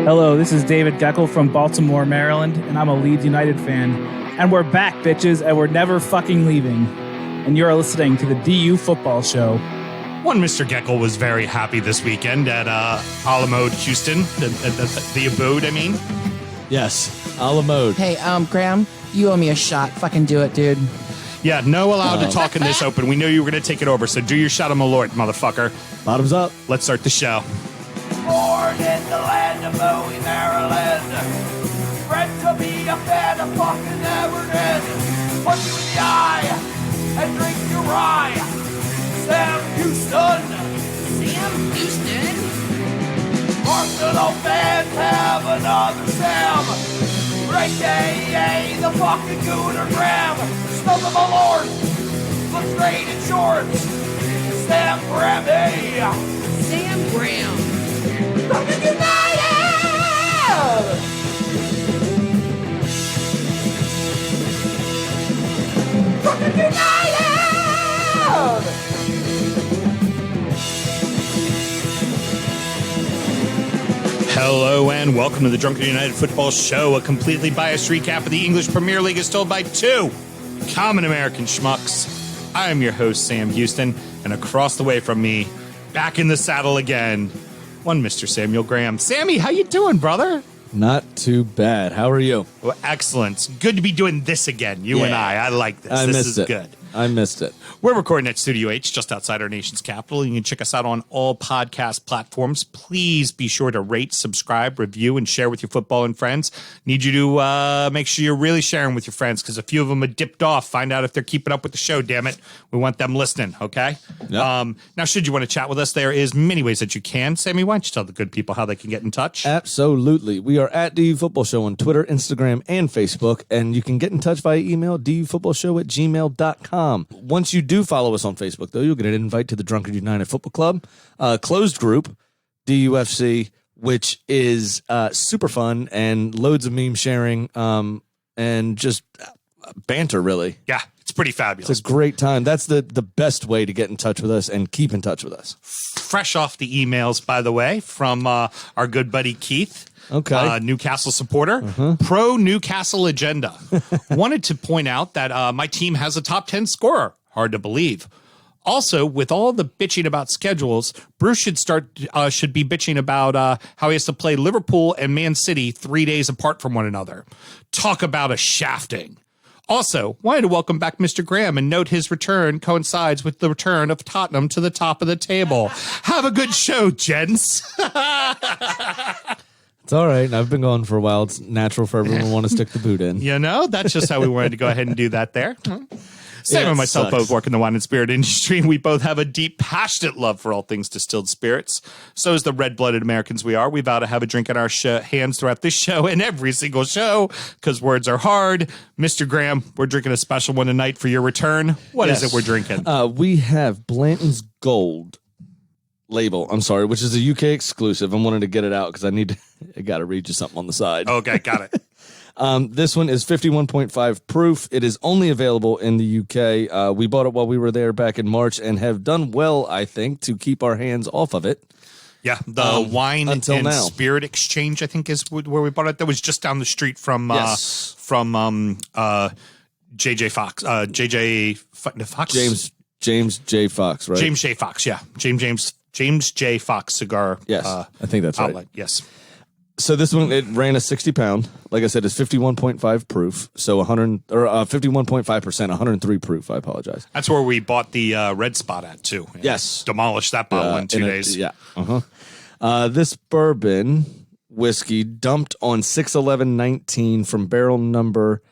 Hello, this is David Geckel from Baltimore, Maryland, and I'm a Leeds United fan. And we're back, bitches, and we're never fucking leaving. And you're listening to the DU Football Show. One Mr. Geckel was very happy this weekend at Alamode, Houston, the abode, I mean. Yes, Alamode. Hey, Graham, you owe me a shot. Fucking do it, dude. Yeah, no allowed to talk in this open. We knew you were going to take it over, so do your shot of Malort, motherfucker. Bottoms up. Let's start the show. Born in the land of Bowie, Maryland. Bred to be a fan of fucking Everton. Punch you in the eye and drink your rye. Sam Houston. Sam Houston? Arsenal fans have another Sam. AKA the fucking Gooner Graham. Smell the Malort. Looks great in shorts. Sam Graham, hey. Sam Graham. Fucking United! Fucking United! Hello and welcome to the Drunken United Football Show, a completely biased recap of the English Premier League as told by two common American schmucks. I am your host, Sam Houston, and across the way from me, back in the saddle again, one Mr. Samuel Graham. Sammy, how you doing, brother? Not too bad. How are you? Well, excellent. Good to be doing this again, you and I. I like this. This is good. I missed it. We're recording at Studio H, just outside our nation's capital. You can check us out on all podcast platforms. Please be sure to rate, subscribe, review, and share with your football and friends. Need you to make sure you're really sharing with your friends because a few of them have dipped off. Find out if they're keeping up with the show, damn it. We want them listening, okay? Yep. Now, should you want to chat with us, there is many ways that you can. Sammy, why don't you tell the good people how they can get in touch? Absolutely. We are at DU Football Show on Twitter, Instagram, and Facebook, and you can get in touch via email, dufootballshow@gmail.com. Once you do follow us on Facebook, though, you'll get an invite to the Drunken United Football Club, closed group, DUFC, which is super fun and loads of meme sharing and just banter, really. Yeah, it's pretty fabulous. It's a great time. That's the best way to get in touch with us and keep in touch with us. Fresh off the emails, by the way, from our good buddy Keith. Okay. Newcastle supporter, pro Newcastle agenda. Wanted to point out that my team has a top 10 scorer. Hard to believe. Also, with all the bitching about schedules, Bruce should be bitching about how he has to play Liverpool and Man City 3 days apart from one another. Talk about a shafting. Also, wanted to welcome back Mr. Graham and note his return coincides with the return of Tottenham to the top of the table. Have a good show, gents. It's all right. I've been going for a while. It's natural for everyone to want to stick the boot in. You know, that's just how we wanted to go ahead and do that there. Sam and myself both work in the wine and spirit industry, and we both have a deep, passionate love for all things distilled spirits. So as the red-blooded Americans we are, we vow to have a drink in our hands throughout this show and every single show, because words are hard. Mr. Graham, we're drinking a special one tonight for your return. What is it we're drinking? We have Blanton's Gold label, which is a UK exclusive. I'm wanting to get it out because I got to read you something on the side. Okay, got it. This one is 51.5 proof. It is only available in the UK. We bought it while we were there back in March and have done well, I think, to keep our hands off of it. Yeah, the wine and now. spirit exchange, I think, is where we bought it. That was just down the street from JJ Fox, Fox, James J. Fox, right? James J. Fox, yeah, James J. Fox cigar. Yes, I think that's outlet. right. Yes. So this one, it ran a 60-pound. Like I said, it's 51.5 proof. So 51.5%, 103 proof. I apologize. That's where we bought the Red Spot at too. Yes, demolished that bottle in 2 days. Yeah. This bourbon whiskey dumped on 6/11/19 from barrel number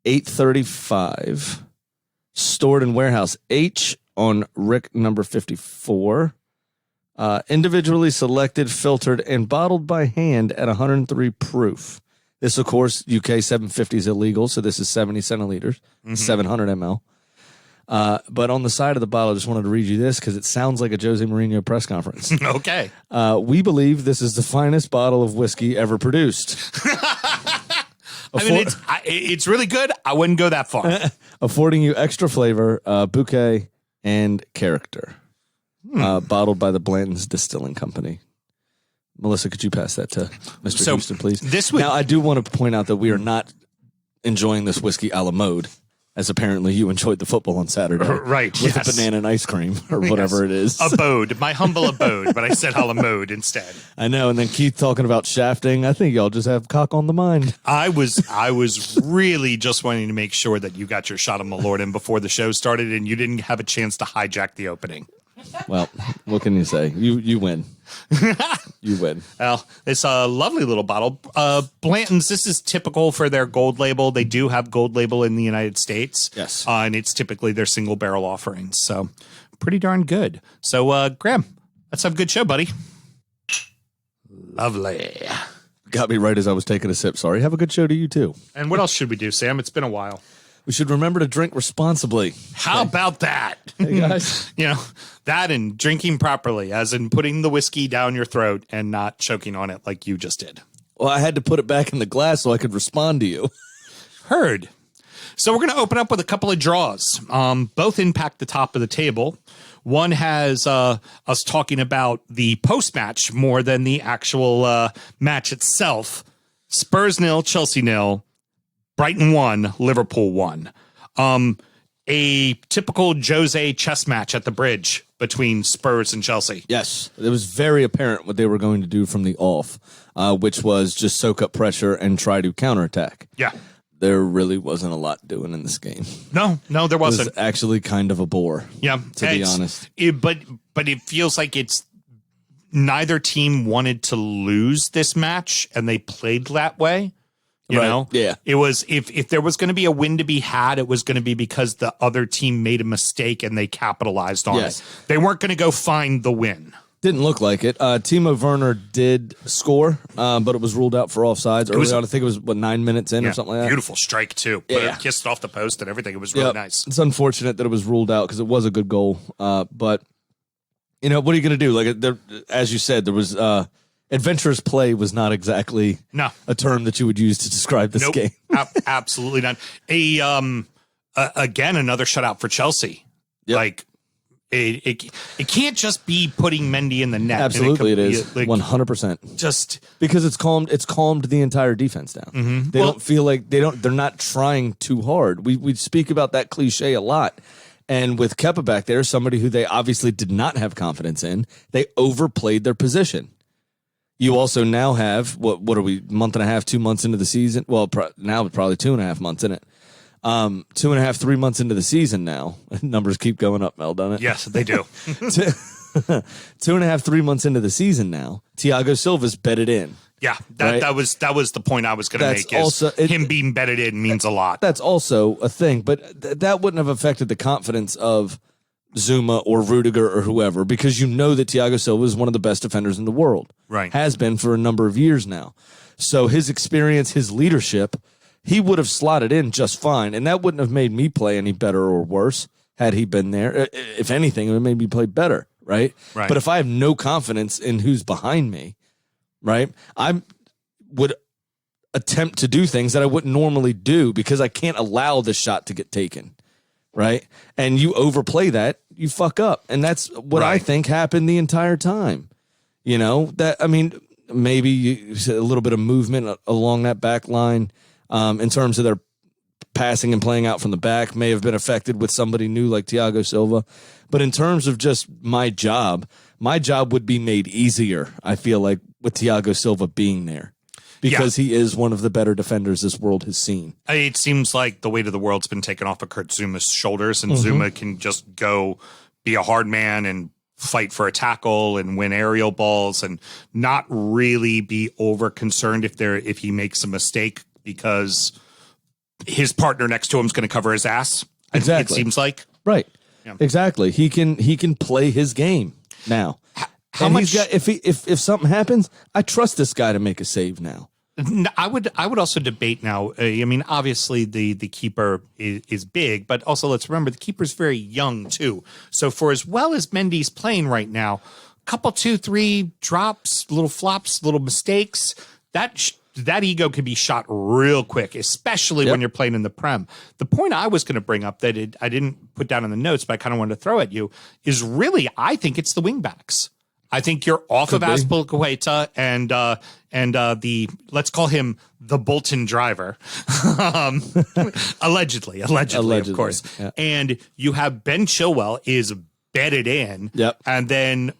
835, stored in warehouse H on Rick number 54. Individually selected, filtered, and bottled by hand at 103 proof. This, of course, UK 750 is illegal, so this is 70 centiliters, 700 ml. But on the side of the bottle, I just wanted to read you this because it sounds like a Jose Mourinho press conference. Okay. We believe this is the finest bottle of whiskey ever produced. I mean, it's really good. I wouldn't go that far. Affording you extra flavor, bouquet, and character. Bottled by the Blanton's Distilling Company. Melissa, could you pass that to Mr. So, Houston, please? this would- Now, I do want to point out that we are not enjoying this whiskey a la mode, as apparently you enjoyed the football on Saturday. Right, With yes. a banana and ice cream or whatever it is. Abode, my humble abode, but I said a la mode instead. I know. And then Keith talking about shafting. I think y'all just have cock on the mind. I was really just wanting to make sure that you got your shot of Malort in before the show started and you didn't have a chance to hijack the opening. Well, what can you say? You win. You win. Well, it's a lovely little bottle. Blanton's, this is typical for their gold label. They do have gold label in the United States. Yes. And it's typically their single barrel offerings. So pretty darn good. So, Graham, let's have a good show, buddy. Lovely. Got me right as I was taking a sip. Sorry. Have a good show to you, too. And what else should we do, Sam? It's been a while. We should remember to drink responsibly. How about that? Hey, guys. You know, that and drinking properly, as in putting the whiskey down your throat and not choking on it like you just did. Well, I had to put it back in the glass so I could respond to you. Heard. So we're going to open up with a couple of draws. Both impact the top of the table. One has us talking about the post-match more than the actual match itself. Spurs 0, Chelsea 0. Brighton 1, Liverpool 1. A typical Jose chess match at the bridge between Spurs and Chelsea. Yes. It was very apparent what they were going to do from the off, which was just soak up pressure and try to counterattack. Yeah. There really wasn't a lot doing in this game. No, there It wasn't. was actually kind of a bore. Yeah, to be honest. But it feels like it's neither team wanted to lose this match, and they played that way. You Right. know, Yeah. It was if there was going to be a win to be had, it was going to be because the other team made a mistake and they capitalized on Yes. it. They weren't going to go find the win. Didn't look like it. Timo Werner did score, but it was ruled out for offsides early on. I think it was 9 minutes in or something like that. Beautiful strike too. Yeah. Kissed off the post and everything. It was really Yep. nice. It's unfortunate that it was ruled out because it was a good goal. But you know, what are you going to do? Like there, as you said, there was adventurous play was not exactly No. a term that you would use to describe this Nope. game. Absolutely not. Again, another shutout for Chelsea. Yep. Like it can't just be putting Mendy in the net. Absolutely, it And is like, 100%. just Because it's calmed the entire defense down. Mm-hmm. They don't feel like they're not trying too hard. We speak about that cliche a lot. And with Kepa back there, somebody who they obviously did not have confidence in, they overplayed their position. You also now have what are we, month and a half, 2 months into the season? Well, now probably 2.5 months in it. 2.5, 3 months into the season now. Numbers keep going up, Mel, doesn't it? yes, they do. 2.5, 3 months into the season now. Thiago Silva's bedded in. Yeah, Right. that was the point I was going to That's make. Is also- him being bedded in means a lot. That's also a thing, but that wouldn't have affected the confidence of Zuma or Rudiger or whoever, because you know that Thiago Silva is one of the best defenders in the world. Right. Has been for a number of years now. So his experience, his leadership, he would have slotted in just fine, and that wouldn't have made me play any better or worse had he been there. If anything, it would have made me play better, right? Right. But if I have no confidence in who's behind me, right, I would attempt to do things that I wouldn't normally do because I can't allow the shot to get taken, right? And you overplay that, you fuck up. And that's what I Right. think happened the entire time. You know, that, I mean, maybe a little bit of movement along that back line in terms of their passing and playing out from the back may have been affected with somebody new like Thiago Silva. But in terms of just my job would be made easier, I feel like, with Thiago Silva being there. Because he is one of the better defenders this world has seen. It seems like the weight of the world's been taken off of Kurt Zuma's shoulders, and Mm-hmm. Zuma can just go be a hard man and fight for a tackle and win aerial balls and not really be over concerned if he makes a mistake because his partner next to him is going to cover his ass. Exactly. It seems like. Right. Yeah. Exactly. He can play his game now. How and much? he's got, if something happens, I trust this guy to make a save now. I would also debate now. I mean, obviously the keeper is big, but also let's remember the keeper's very young too. So for as well as Mendy's playing right now, couple 2-3 drops, little flops, little mistakes, that ego can be shot real quick, especially when you're playing in the Prem. The point I was going to bring up that I didn't put down in the notes, but I kind of wanted to throw at you is really, I think it's the wingbacks. I think you're off Could of be. Azpilicueta and the, let's call him the Bolton driver, allegedly, of course. Yeah. And you have Ben Chilwell is bedded in. Yep. And then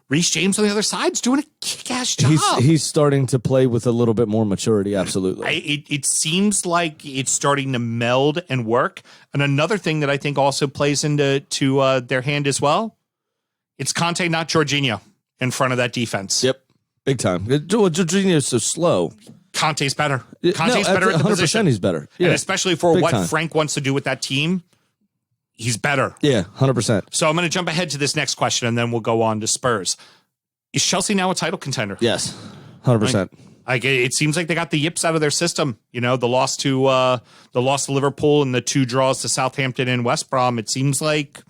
Reece James on the other side's doing a kick-ass job. He's starting to play with a little bit more maturity. Absolutely. It seems like it's starting to meld and work. And another thing that I think also plays into their hand as well, it's Conte, not Jorginho, in front of that defense. Yep. Big time. Jorginho's so slow. Conte's better. No, Conte's better at the 100% position. he's better. Yeah. And especially for Big what time. Frank wants to do with that team, he's better. Yeah, 100%. So I'm going to jump ahead to this next question, and then we'll go on to Spurs. Is Chelsea now a title contender? Yes, 100%. It seems like they got the yips out of their system. You know, the loss to Liverpool and the 2 draws to Southampton and West Brom. It seems like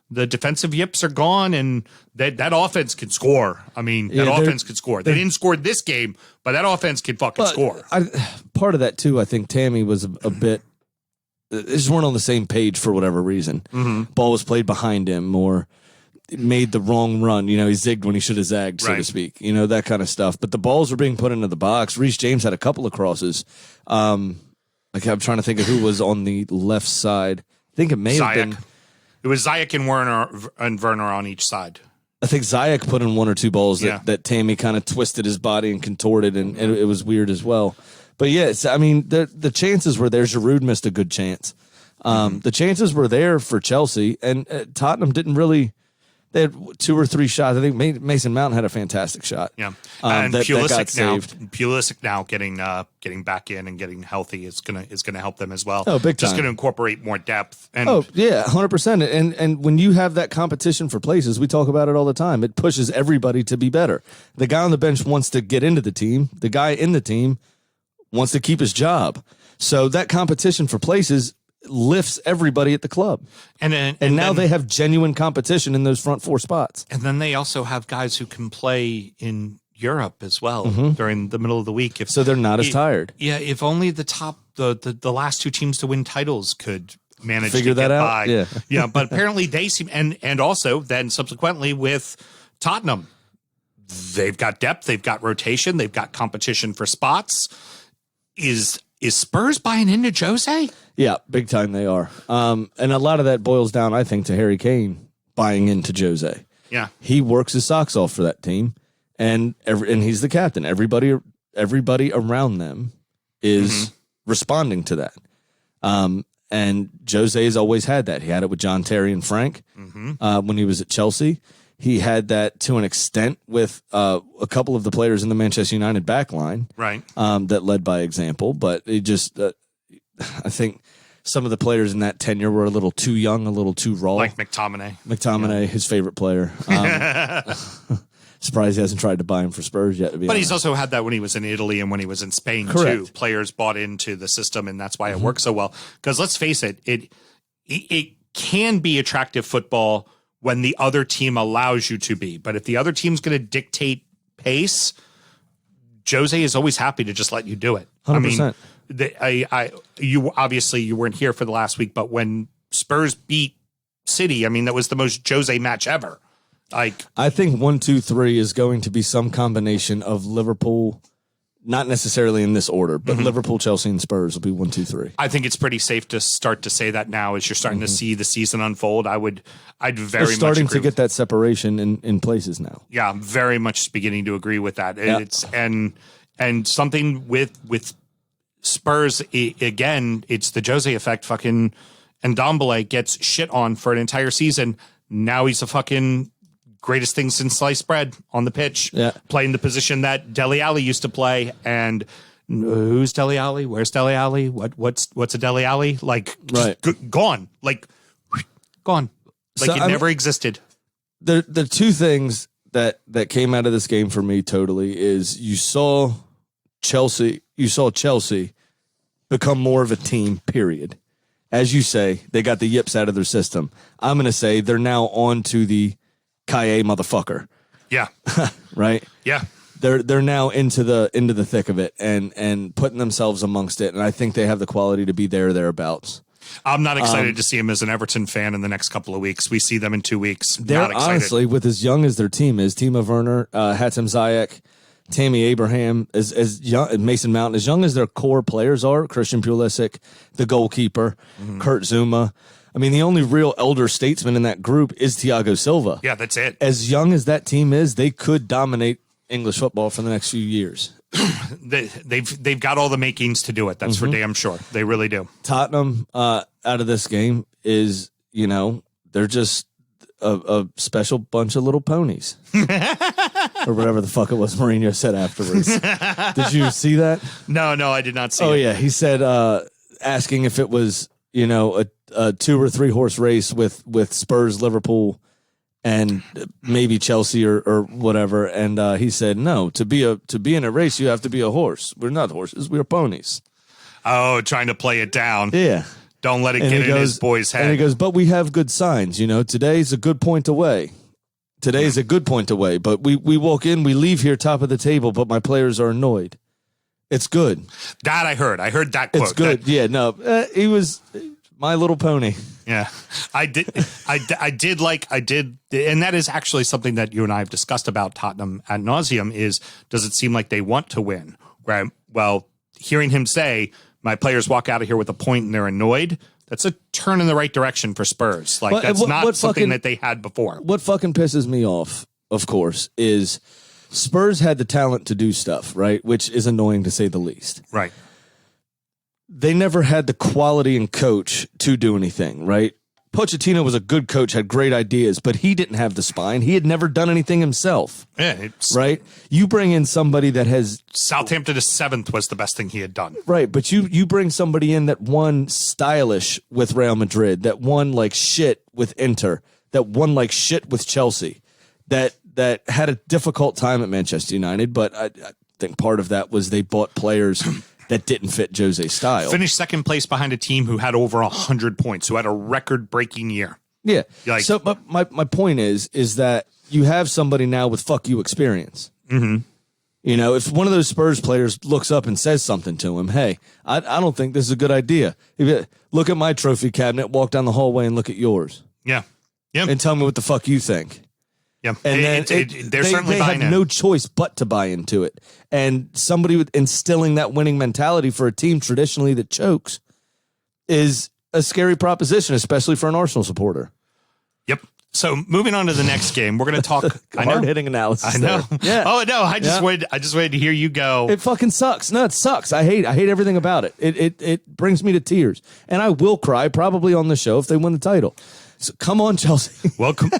the defensive yips are gone, and that offense can score. I mean, that offense can score. They didn't score this game, but that offense can fucking score. Part of that, too, I think Tammy was a bit... They just weren't on the same page for whatever reason. Mm-hmm. Ball was played behind him or made the wrong run. You know, he zigged when he should have zagged, so to speak. You know, that kind of stuff. But the balls were being put into the box. Reece James had a couple of crosses. I'm trying to think of who was on the left side. I think it may have been... It was Ziyech and Werner on each side. I think Ziyech put in 1 or 2 balls Yeah. that Tammy kind of twisted his body and contorted, and it was weird as well. But yeah, I mean, the chances were there. Giroud missed a good chance. The chances were there for Chelsea, and Tottenham didn't really. They had 2 or 3 shots. I think Mason Mount had a fantastic shot. Yeah, and that got saved. Pulisic now getting back in and getting healthy is gonna help them as well. Oh, big Just time. gonna incorporate more depth. And 100%. And when you have that competition for places, we talk about it all the time. It pushes everybody to be better. The guy on the bench wants to get into the team. The guy in the team wants to keep his job. So that competition for places lifts everybody at the club. And now they have genuine competition in those front 4 spots. And then they also have guys who can play in Europe as well during the middle of the week. So they're not as tired. Yeah, if only the last 2 teams to win titles could manage Figure to get that out. by. Yeah. But apparently they seem and also then subsequently with Tottenham, they've got depth, they've got rotation, they've got competition for spots. Is Spurs buying into Jose? Yeah, big time they are. And a lot of that boils down, I think, to Harry Kane buying into Jose. Yeah. He works his socks off for that team, and he's the captain. Everybody around them is responding to that. And Jose has always had that. He had it with John Terry and Frank when he was at Chelsea. He had that to an extent with a couple of the players in the Manchester United backline, Right. that led by example. But it just, I think some of the players in that tenure were a little too young, a little too raw. Like McTominay. McTominay, his favorite player. Surprised he hasn't tried to buy him for Spurs yet. But he's also had that when he was in Italy and when he was in Spain Correct. too. Players bought into the system, and that's why it works so well. Because let's face it, it can be attractive football when the other team allows you to be. But if the other team's going to dictate pace, Jose is always happy to just let you do it. 100%. I mean, you obviously you weren't here for the last week, but when Spurs beat City, I mean, that was the most Jose match ever. Like, I think 1, 2, 3 is going to be some combination of Liverpool, not necessarily in this order, but Liverpool, Chelsea, and Spurs will be 1, 2, 3. I think it's pretty safe to start to say that now as you're starting to see the season unfold. I'd very They're starting much to agree get that separation in places now. Yeah, I'm very much beginning to agree with that. Yeah. It's and something with Spurs again, it's the Jose effect. Fucking Ndombele gets shit on for an entire season. Now he's a fucking greatest thing since sliced bread on the pitch, playing the position that Dele Alli used to play. And who's Dele Alli? Where's Dele Alli? What's a Dele Alli? Like, Right. Gone. Like, gone. Like, So, it never existed. The 2 things that came out of this game for me totally is you saw Chelsea become more of a team, period. As you say, they got the yips out of their system. I'm going to say they're now on to the Kaye motherfucker, Yeah. right? Yeah. They're now into the thick of it and putting themselves amongst it, and I think they have the quality to be thereabouts. I'm not excited to see him as an Everton fan in the next couple of weeks. We see them in 2 weeks. They're Not excited. honestly, with as young as their team is, Timo Werner, Hatem Ziyech, Tammy Abraham, as young, Mason Mount, as young as their core players are, Christian Pulisic, the goalkeeper, Kurt Zuma. I mean, the only real elder statesman in that group is Thiago Silva. Yeah, that's it. As young as that team is, they could dominate English football for the next few years. They've got all the makings to do it. That's for damn sure. They really do. Tottenham out of this game is, they're just a special bunch of little ponies. Or whatever the fuck it was Mourinho said afterwards. Did you see that? No, I did not see it. Oh, yeah. He said, asking if it was, a 2 or 3 horse race with Spurs, Liverpool, and maybe Chelsea or whatever. And he said, no, to be in a race, you have to be a horse. We're not horses. We're ponies. Oh, trying to play it down. Yeah. Don't let it get in his boy's head. And he goes, but we have good signs. Today's a good point away. Today's a good point away. But we walk in, we leave here top of the table, but my players are annoyed. It's good. That I heard. I heard that quote. It's good. He was My Little Pony. Yeah, I did. I did. And that is actually something that you and I have discussed about Tottenham ad nauseum is, does it seem like they want to win? Right. Well, hearing him say, my players walk out of here with a point and they're annoyed, that's a turn in the right direction for Spurs. Like, that's not something that they had before. What fucking pisses me off, of course, is Spurs had the talent to do stuff, right? Which is annoying to say the least. Right. They never had the quality and coach to do anything, right? Pochettino was a good coach, had great ideas, but he didn't have the spine. He had never done anything himself. Yeah, right? You bring in somebody that has... Southampton to 7th was the best thing he had done. Right, but you bring somebody in that won stylish with Real Madrid, that won like shit with Inter, that won like shit with Chelsea, that had a difficult time at Manchester United, but I think part of that was they bought players... that didn't fit Jose's style. Finished second place behind a team who had over 100 points, who had a record-breaking year. Yeah. Like, so my point is that you have somebody now with fuck you experience. Mm-hmm. If one of those Spurs players looks up and says something to him, hey, I don't think this is a good idea. Look at my trophy cabinet, walk down the hallway and look at yours. Yeah. Yeah. And tell me what the fuck you think. Yeah, and they're certainly they buying have in. no choice but to buy into it. And somebody with instilling that winning mentality for a team traditionally that chokes is a scary proposition, especially for an Arsenal supporter. Yep. So moving on to the next game, we're going to talk hard-hitting analysis. I know. There. Yeah. Oh no, I just waited to hear you go. It fucking sucks. No, it sucks. I hate everything about it. It brings me to tears, and I will cry probably on the show if they win the title. So come on, Chelsea. Welcome.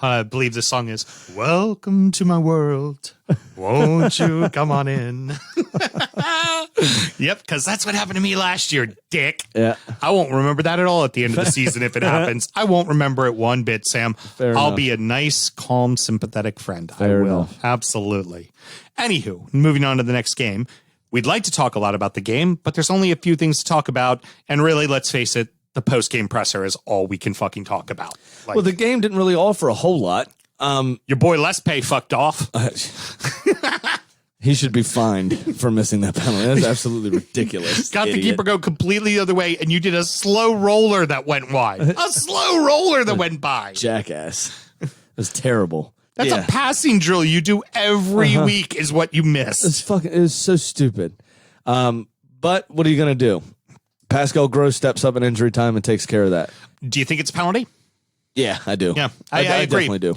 I believe the song is "Welcome to My World." Won't you come on in? Yep, because that's what happened to me last year, dick. Yeah. I won't remember that at all at the end of the season if it happens. I won't remember it one bit, Sam. I'll be a nice, calm, sympathetic friend. Fair I will. enough. Absolutely. Anywho, moving on to the next game. We'd like to talk a lot about the game, but there's only a few things to talk about. And really, let's face it, the post-game presser is all we can fucking talk about. Like, Well, the game didn't really offer a whole lot. Your boy Lespe fucked off. He should be fined for missing that penalty. That's absolutely ridiculous. Got the Idiot. keeper go completely the other way, and you did a slow roller that went wide. A slow roller that went by. Jackass. It was terrible. That's a passing drill you do every week is what you miss. It was so stupid. But what are you going to do? Pascal Gross steps up in injury time and takes care of that. Do you think it's a penalty? Yeah, I do. Yeah, I agree. Definitely do.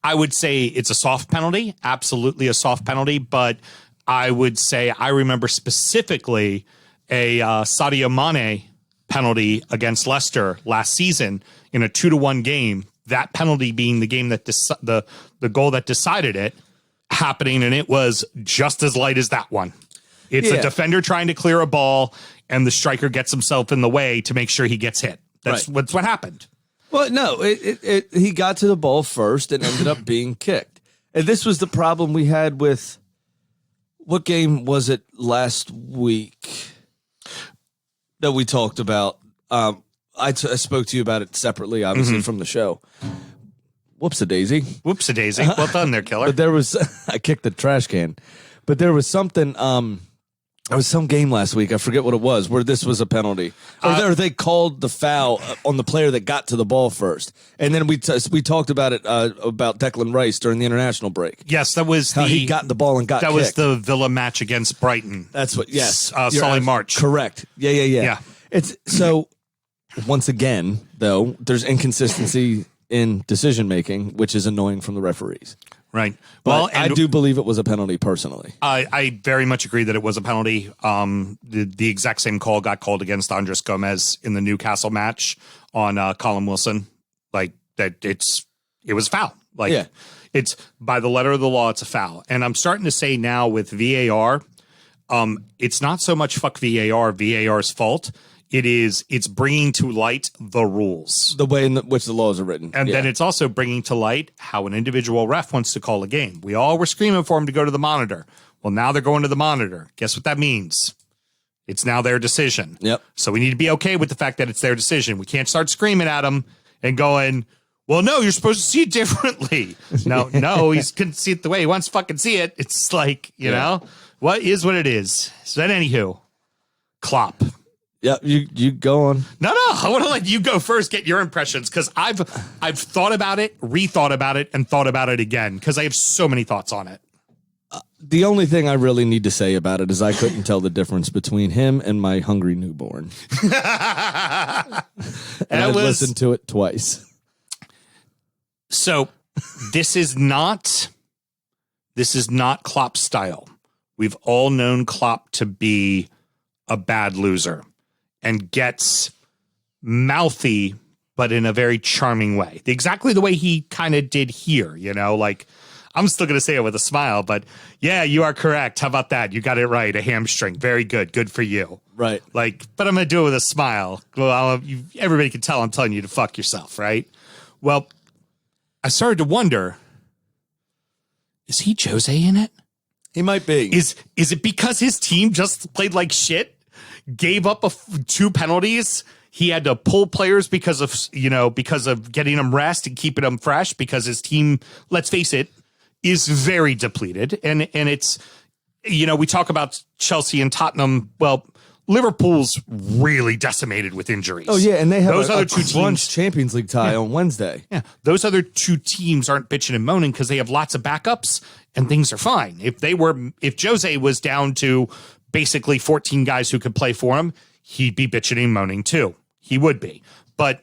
I would say it's a soft penalty, absolutely a soft penalty, but I would say I remember specifically a Sadio Mane penalty against Leicester last season in a 2-1 game. That penalty being the game that the goal that decided it happening, and it was just as light as that one. It's a defender trying to clear a ball, and the striker gets himself in the way to make sure he gets hit. That's what happened. Well, no, he got to the ball first and ended up being kicked. And this was the problem we had with, what game was it last week that we talked about? I spoke to you about it separately, obviously, from the show. Whoops-a-daisy. Whoops-a-daisy. Well done there, killer. But there was, I kicked the trash can. But there was something There was some game last week, I forget what it was, where this was a penalty. Or they called the foul on the player that got to the ball first. And then we talked about it, about Declan Rice during the international break. Yes, that was How he got the ball and got That kicked. was the Villa match against Brighton. That's what, yes. Solly March. Correct. Yeah. It's so, once again, though, there's inconsistency in decision-making, which is annoying from the referees. Right. Well, I do believe it was a penalty personally. I very much agree that it was a penalty. The exact same call got called against Andres Gomez in the Newcastle match on Colin Wilson. Like that, it was foul. Like it's by the letter of the law, it's a foul. And I'm starting to say now with VAR, it's not so much fuck VAR's fault. It's bringing to light the rules. The way in which the laws are written. And then it's also bringing to light how an individual ref wants to call a game. We all were screaming for him to go to the monitor. Well, now they're going to the monitor. Guess what that means? It's now their decision. Yep. So we need to be okay with the fact that it's their decision. We can't start screaming at them and going, well, no, you're supposed to see it differently. No, he couldn't see it the way he wants to fucking see it. It's like, you know, what is what it is. So then anywho, Klopp. Yeah, you go on. No, I want to let you go first, get your impressions, because I've thought about it, rethought about it, and thought about it again, because I have so many thoughts on it. The only thing I really need to say about it is I couldn't tell the difference between him and my hungry newborn. And I listened to it twice. So this is not Klopp's style. We've all known Klopp to be a bad loser and gets mouthy, but in a very charming way. Exactly the way he kind of did here, you know, like I'm still going to say it with a smile, but yeah, you are correct. How about that? You got it right. A hamstring. Very good. Good for you. Right. Like, but I'm going to do it with a smile. Well, everybody can tell I'm telling you to fuck yourself, right? Well, I started to wonder, is he Jose in it? He might be. Is it because his team just played like shit? Gave up 2 penalties. He had to pull players because of getting them rest and keeping them fresh because his team, let's face it, is very depleted. And it's, we talk about Chelsea and Tottenham. Well, Liverpool's really decimated with injuries. Oh, yeah, and they have those a other two crunch teams. Champions League tie on Wednesday. Yeah, those other 2 teams aren't bitching and moaning because they have lots of backups and things are fine. If Jose was down to basically 14 guys who could play for him, he'd be bitching and moaning too. He would be. But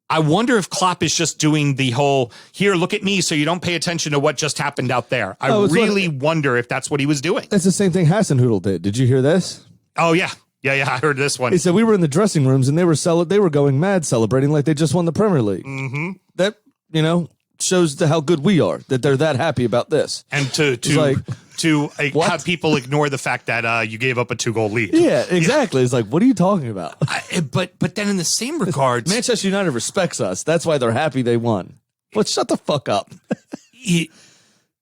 I wonder if Klopp is just doing the whole, here, look at me so you don't pay attention to what just happened out there. I really wonder if that's what he was doing. That's the same thing Hasenhüttl did. Did you hear this? Oh, yeah. Yeah, I heard this one. He said we were in the dressing rooms and they were going mad celebrating like they just won the Premier League. Mm-hmm. That, shows how good we are, that they're that happy about this. And to have people ignore the fact that you gave up a 2-goal lead. Yeah, exactly. It's like, what are you talking about? But then in the same regards, Manchester United respects us. That's why they're happy they won. But shut the fuck up.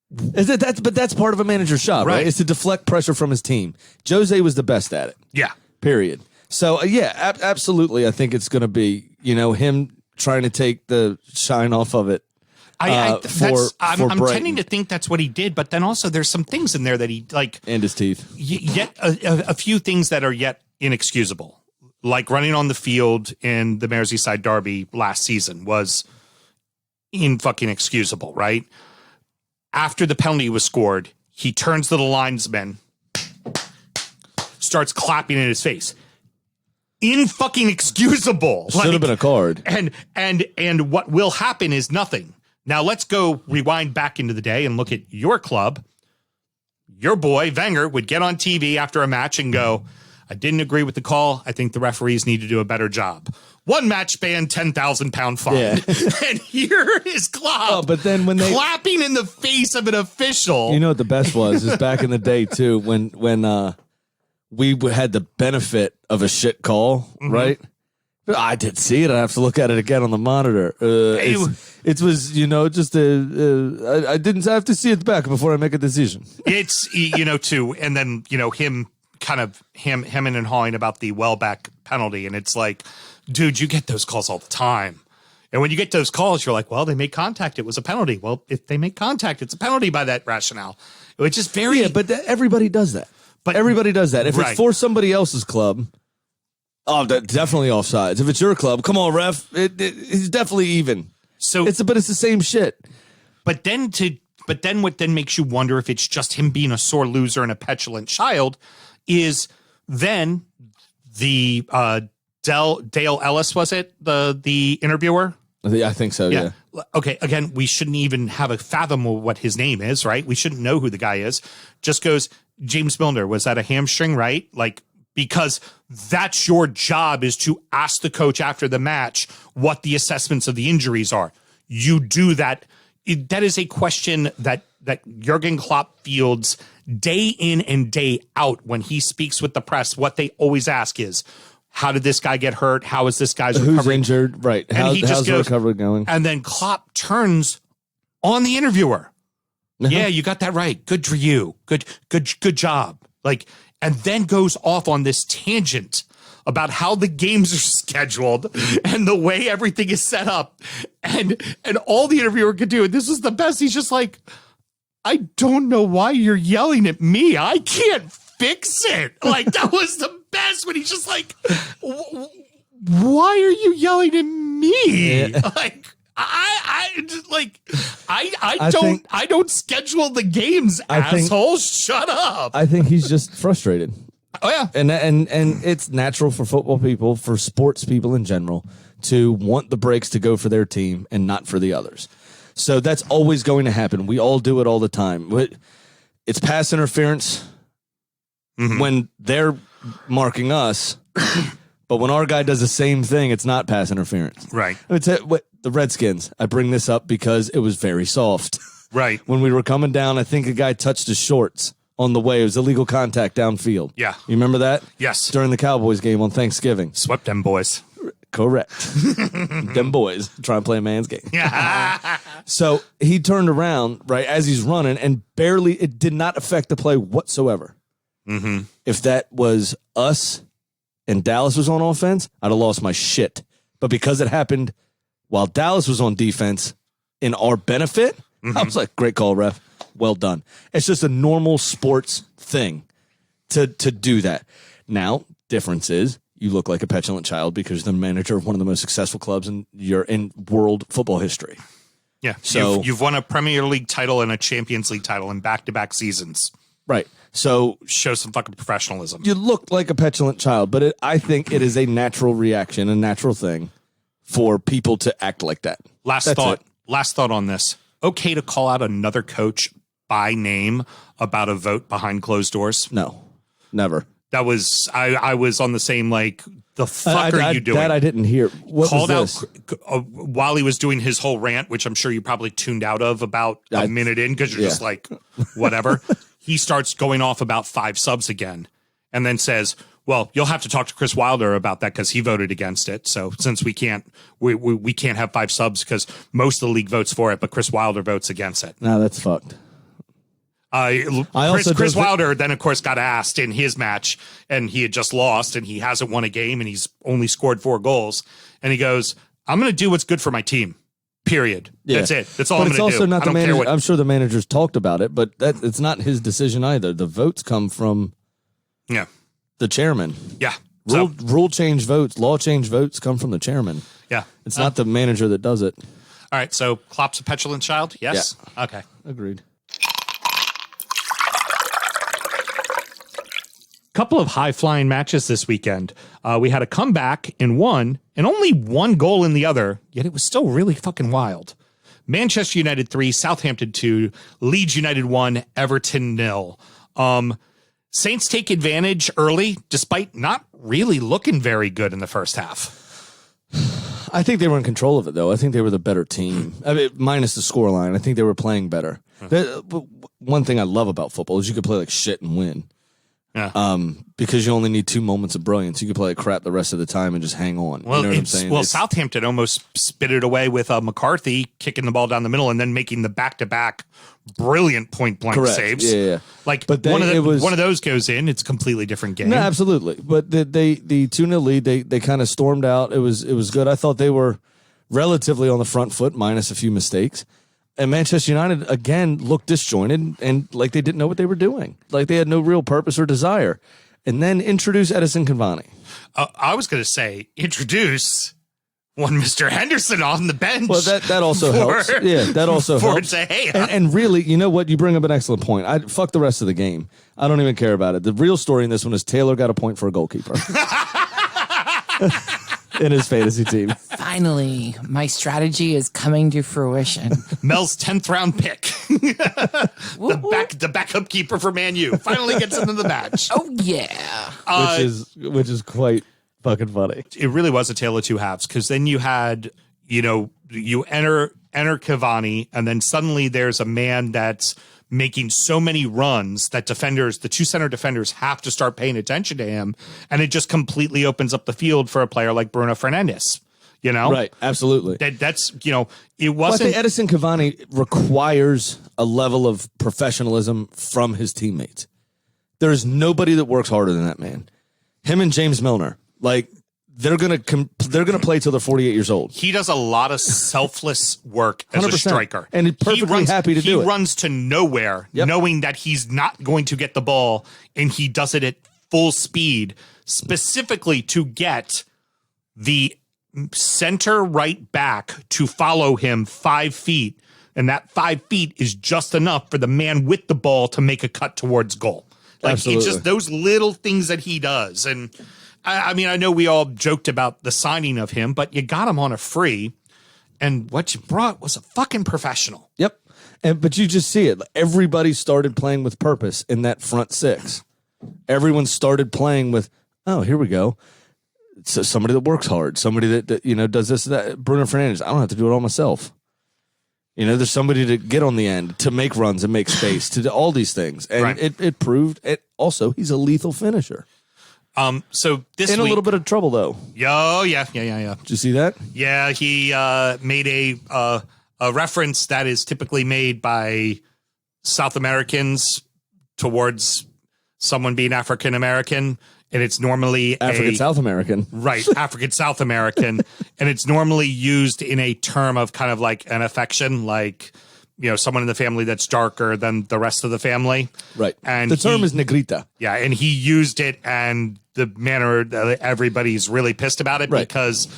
That's part of a manager's job, right? Is to deflect pressure from his team. Jose was the best at it. Yeah. Period. So absolutely. I think it's going to be, him trying to take the shine off of it. I'm tending to think that's what he did, but then also there's some things in there that he and his teeth. Yet a few things that are yet inexcusable, like running on the field in the Merseyside derby last season was fucking excusable, right? After the penalty was scored, he turns to the linesman, starts clapping in his face. Fucking excusable. Should have been a card. And what will happen is nothing. Now let's go rewind back into the day and look at your club. Your boy, Wenger, would get on TV after a match and go, I didn't agree with the call. I think the referees need to do a better job. 1 match ban, £10,000 fine. Yeah. And here is Klopp. Oh, but then when they clapping in the face of an official. You know what the best was is back in the day too when we had the benefit of a shit call, right? I did see it. I have to look at it again on the monitor. It was, just I didn't have to see it back before I make a decision. It's, too. And then, him hemming and hawing about the Welbeck penalty. And it's like, dude, you get those calls all the time. And when you get those calls, you're like, well, they made contact. It was a penalty. Well, if they make contact, it's a penalty by that rationale. It's just very. Yeah, but everybody does that. But Everybody does that. If Right. it's for somebody else's club, definitely offsides. If it's your club, come on, ref. It's definitely even. so But it's the same shit. But then what then makes you wonder if it's just him being a sore loser and a petulant child is then the Dale Ellis, was it the interviewer? I think so. Yeah. Okay. Again, we shouldn't even have a fathom of what his name is, right? We shouldn't know who the guy is. Just goes, James Milner, was that a hamstring, right? Like, because that's your job, is to ask the coach after the match what the assessments of the injuries are. You do that. That is a question that Jurgen Klopp fields day in and day out when he speaks with the press. What they always ask is, how did this guy get hurt? How is this guy's recovery? Who's injured? Right. And How's he just the goes, recovery going? and then Klopp turns on the interviewer. Yeah, you got that right. Good for you. Good job. Like, and then goes off on this tangent about how the games are scheduled and the way everything is set up. And all the interviewer could do, and this was the best, he's just like, I don't know why you're yelling at me. I can't fix it. Like, that was the best, when he's just like, why are you yelling at me? Yeah. Like, I don't schedule the games, assholes. Shut up. I think he's just frustrated. Oh yeah. And it's natural for football people, for sports people in general, to want the breaks to go for their team and not for the others. So that's always going to happen. We all do it all the time. It's pass interference when they're marking us, but when our guy does the same thing, it's not pass interference. Right. It's the Redskins. I bring this up because it was very soft. Right. When we were coming down, I think a guy touched his shorts on the way. It was illegal contact downfield. Yeah. You remember that? Yes. During the Cowboys game on Thanksgiving. Swept them boys. Correct. Them boys trying to play a man's game. So he turned around right as he's running, and it did not affect the play whatsoever. Mm-hmm. If that was us and Dallas was on offense, I'd have lost my shit. But because it happened while Dallas was on defense in our benefit, I was like, great call, ref. Well done. It's just a normal sports thing to do that. Now, difference is, you look like a petulant child because you're the manager of one of the most successful clubs in world football history. Yeah. So you've won a Premier League title and a Champions League title in back-to-back seasons. Right. So Show some fucking professionalism. you look like a petulant child, but I think it is a natural reaction, a natural thing for people to act like that. Last thought on this. Okay to call out another coach by name about a vote behind closed doors? No, never. That was, I was on the same, like, the fuck are you doing? That I didn't hear. What Called was out this? while he was doing his whole rant, which I'm sure you probably tuned out of about a minute in because you're just like, whatever. He starts going off about 5 subs again, and then says, well, you'll have to talk to Chris Wilder about that because he voted against it. So since we can't have 5 subs because most of the league votes for it, but Chris Wilder votes against it. No, that's fucked. Chris Wilder then, of course, got asked in his match, and he had just lost, and he hasn't won a game, and he's only scored 4 goals. And he goes, I'm going to do what's good for my team, period. Yeah. That's it. That's all I'm But going it's to do. also not I the don't care manager. what. I'm sure the managers talked about it, but it's not his decision either. The votes come from Yeah. the chairman. Yeah. Rule change votes, law change votes come from the chairman. Yeah. It's not the manager that does it. All right. So Klopp's a petulant child? Yes? Yeah. Okay. Agreed. Couple of high-flying matches this weekend. We had a comeback in one and only 1 goal in the other, yet it was still really fucking wild. Manchester United 3, Southampton 2, Leeds United 1, Everton 0. Saints take advantage early, despite not really looking very good in the first half. I think they were in control of it, though. I think they were the better team. I mean, minus the scoreline. I think they were playing better. One thing I love about football is you could play like shit and win. Yeah. Because you only need 2 moments of brilliance. You can play like crap the rest of the time and just hang on. Well, you know what I'm saying? Well, Southampton almost spit it away with McCarthy kicking the ball down the middle and then making the back-to-back brilliant point-blank saves. Yeah. Like, but one of those goes in, it's a completely different game. No, absolutely. But the 2-0 lead, they kind of stormed out. It was good. I thought they were relatively on the front foot, minus a few mistakes. And Manchester United, again, looked disjointed and like they didn't know what they were doing. Like they had no real purpose or desire. And then introduce Edison Cavani. I was going to say, introduce one Mr. Henderson on the bench. Well, that also helps. Yeah, that also helps. Say, hey, and really, you know what? You bring up an excellent point. Fuck the rest of the game. I don't even care about it. The real story in this one is Taylor got a point for a goalkeeper in his fantasy team. Finally, my strategy is coming to fruition. Mel's 10th round pick. the backup keeper for Man U finally gets into the match. Oh yeah. Which is quite fucking funny. It really was a tale of two halves, because then you had, you enter Cavani, and then suddenly there's a man that's making so many runs that the two center defenders have to start paying attention to him, and it just completely opens up the field for a player like Bruno Fernandes. Right, absolutely. That's it wasn't. Well, I think Edison Cavani requires a level of professionalism from his teammates. There is nobody that works harder than that man. Him and James Milner, like they're gonna play till they're 48 years old. He does a lot of selfless work as 100%. a striker, and he's perfectly happy to do it. He runs to nowhere, knowing that he's not going to get the ball, and he does it at full speed, specifically to get the center right back to follow him 5 feet, and that 5 feet is just enough for the man with the ball to make a cut towards goal. Like Absolutely. It's just those little things that he does. And I mean, I know we all joked about the signing of him, but you got him on a free, and what you brought was a fucking professional. Yep. But you just see it. Everybody started playing with purpose in that front six. Everyone started playing with, oh, here we go. So somebody that works hard, somebody that does this, that. Bruno Fernandes, I don't have to do it all myself. There's somebody to get on the end, to make runs and make space, to do all these things. And right. it proved it. Also, he's a lethal finisher. So this in week, a little bit of trouble, though. Yeah. Did you see that? Yeah, he made a reference that is typically made by South Americans towards someone being African American, and it's normally African South American. Right, African South American, and it's normally used in a term of kind of like an affection, like someone in the family that's darker than the rest of the family. Right. And the term is negrita. Yeah, and he used it, and the manner that everybody's really pissed about it, right. because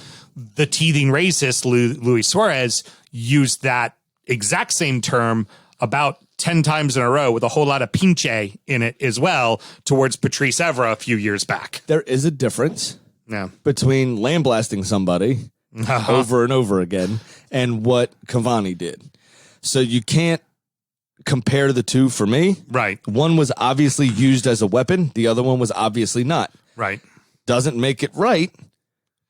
the teething racist Luis Suarez used that exact same term about 10 times in a row with a whole lot of pinche in it as well towards Patrice Evra a few years back. There is a difference Yeah. between lambasting somebody over and over again and what Cavani did. So you can't compare the two for me. Right. One was obviously used as a weapon. The other one was obviously not. Right. Doesn't make it right,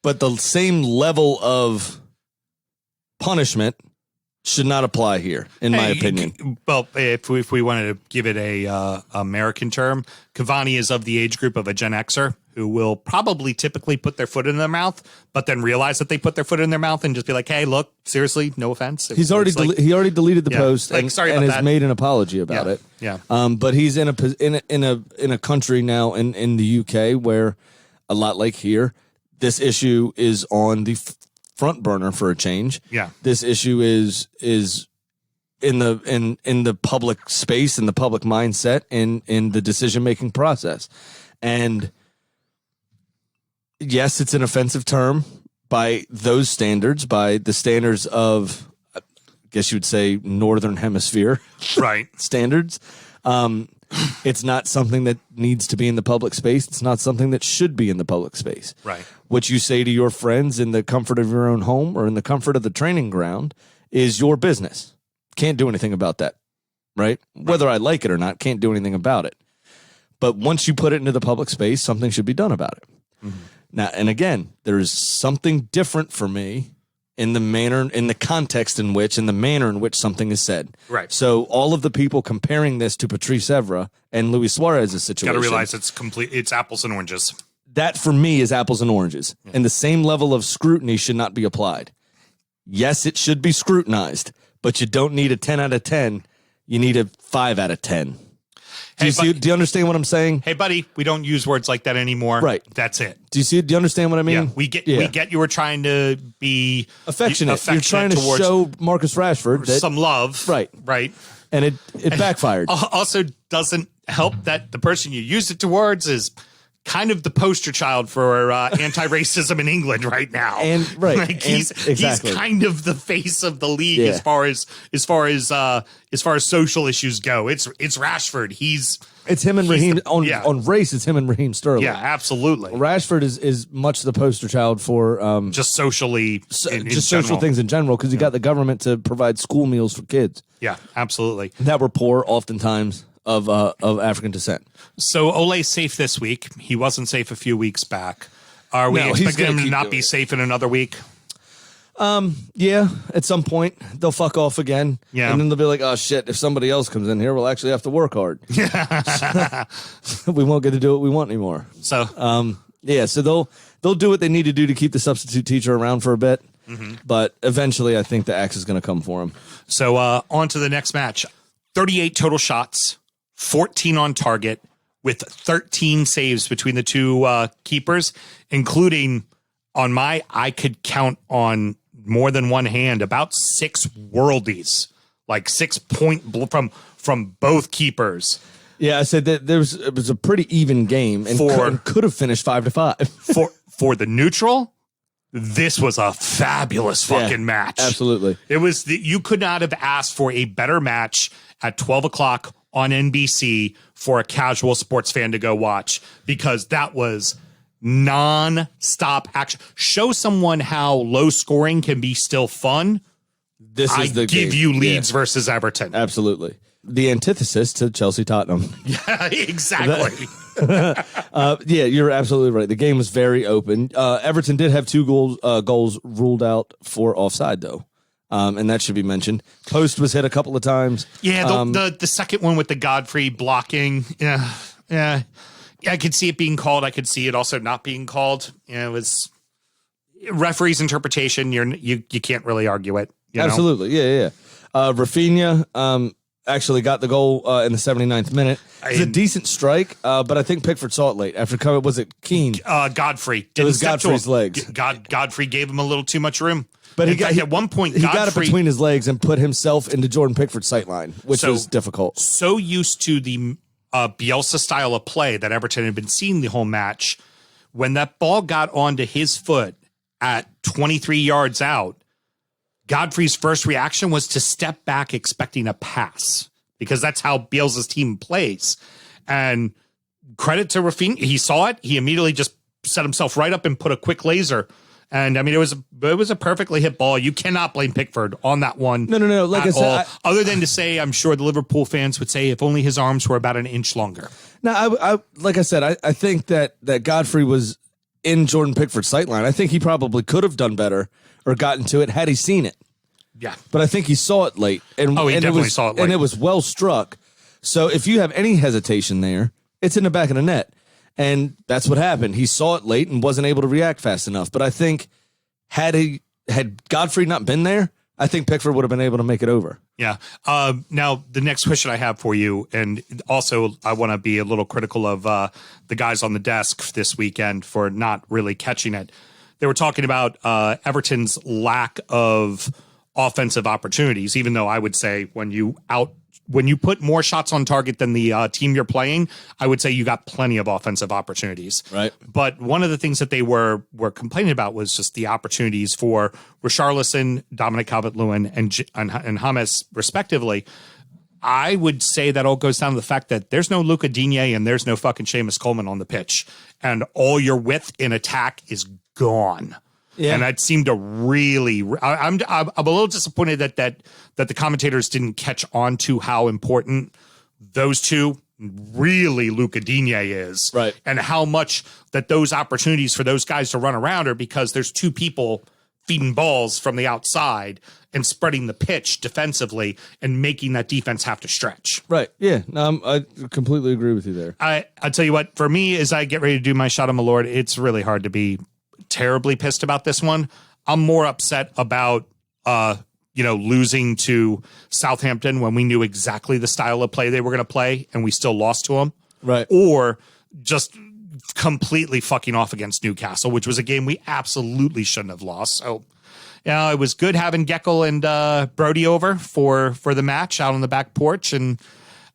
but the same level of punishment should not apply here, in my opinion. Well, if we wanted to give it a American term, Cavani is of the age group of a Gen Xer who will probably typically put their foot in their mouth, but then realize that they put their foot in their mouth and just be like, "Hey, look, seriously, no offense." He already deleted the post and sorry has made an apology about it. Yeah. But he's in a country now in the UK where, a lot like here, this issue is on the front burner for a change. Yeah. This issue is in the public space, in the public mindset, in the decision-making process. And yes, it's an offensive term by those standards, by the standards of, I guess you would say, Northern Hemisphere Right. standards. It's not something that needs to be in the public space. It's not something that should be in the public space. Right. What you say to your friends in the comfort of your own home or in the comfort of the training ground is your business. Can't do anything about that, right? Whether I like it or not, can't do anything about it. But once you put it into the public space, something should be done about it. Mm-hmm. Now, and again, there is something different for me in the manner, in the context in which, in the manner in which something is said. Right. So all of the people comparing this to Patrice Evra and Luis Suarez's situation. Got to realize it's apples and oranges. That for me is apples and oranges. Yeah. And the same level of scrutiny should not be applied. Yes, it should be scrutinized, but you don't need a 10 out of 10. You need a 5 out of 10. Do you understand what I'm saying? Hey, buddy, we don't use words like that anymore. Right. That's it. Do you understand what I mean? Yeah, we get you were trying to be affectionate. You're trying to show Marcus Rashford some love. Right. And it backfired. Also doesn't help that the person you use it towards is kind of the poster child for anti-racism in England right now. And he's kind of the face of the league as far as social issues go. It's Rashford. It's him and Raheem on race. It's him and Raheem Sterling. Yeah, absolutely. Rashford is much the poster child for just socially, social things in general, because you got the government to provide school meals for kids. Yeah, absolutely. That were poor, oftentimes of African descent. So Ole's safe this week. He wasn't safe a few weeks back. Are we expecting him to not be safe in another week? Yeah, at some point they'll fuck off again. Yeah. And then they'll be like, oh shit, if somebody else comes in here, we'll actually have to work hard. We won't get to do what we want anymore. So so they'll do what they need to do to keep the substitute teacher around for a bit. Mm-hmm. But eventually I think the axe is going to come for him. So on to the next match. 38 total shots, 14 on target, with 13 saves between the two keepers, including I could count on more than one hand about 6 worldies, like 6 point from both keepers. Yeah, I said that it was a pretty even game and could have finished 5-5. for the neutral. This was a fabulous fucking match. Absolutely. It was you could not have asked for a better match at 12 o'clock on NBC for a casual sports fan to go watch, because that was non-stop action. Show someone how low scoring can be still fun. I give you Leeds versus Everton. Absolutely. The antithesis to Chelsea Tottenham. Yeah, exactly. You're absolutely right. The game was very open. Everton did have 2 goals ruled out for offside, though. And that should be mentioned. Post was hit a couple of times. Yeah, the second one with the Godfrey blocking. Yeah. I could see it being called. I could see it also not being called. It was referee's interpretation. You can't really argue it. Absolutely. Yeah. Rafinha actually got the goal in the 79th minute. It was a decent strike, but I think Pickford saw it late. After coming, was it Keane? Godfrey. It was Godfrey's legs. Godfrey gave him a little too much room. But at one point, he got it between his legs and put himself into Jordan Pickford's sightline, which was difficult. So used to the Bielsa style of play that Everton had been seeing the whole match, when that ball got onto his foot at 23 yards out, Godfrey's first reaction was to step back expecting a pass, because that's how Bielsa's team plays. And credit to Rafinha, he saw it. He immediately just set himself right up and put a quick laser. And I mean, it was a perfectly hit ball. You cannot blame Pickford on that one. No. Like I said, other than to say, I'm sure the Liverpool fans would say, if only his arms were about an inch longer. No, I think that Godfrey was in Jordan Pickford's sightline. I think he probably could have done better or gotten to it had he seen it. Yeah. But I think he saw it late. He definitely saw it late. And it was well struck. So if you have any hesitation there, it's in the back of the net. And that's what happened. He saw it late and wasn't able to react fast enough. But I think had Godfrey not been there, I think Pickford would have been able to make it over. Yeah. Now, the next question I have for you, and also I want to be a little critical of the guys on the desk this weekend for not really catching it. They were talking about Everton's lack of offensive opportunities, even though I would say when you put more shots on target than the team you're playing, I would say you got plenty of offensive opportunities. Right. But one of the things that they were complaining about was just the opportunities for Richarlison, Dominic Calvert-Lewin, and James, respectively. I would say that all goes down to the fact that there's no Luca Digne and there's no fucking Seamus Coleman on the pitch. And all your width in attack is gone. Yeah. And that seemed to really. I'm a little disappointed that the commentators didn't catch on to how important those two, really Luca Digne is, right? And how much that those opportunities for those guys to run around are because there's 2 people feeding balls from the outside and spreading the pitch defensively and making that defense have to stretch. Right. Yeah. No, I completely agree with you there. I'll tell you what. For me, as I get ready to do my shot of Malort, it's really hard to be terribly pissed about this one. I'm more upset about losing to Southampton when we knew exactly the style of play they were going to play and we still lost to them. Right. Or just completely fucking off against Newcastle, which was a game we absolutely shouldn't have lost. So, it was good having Geckel and Brody over for the match out on the back porch. And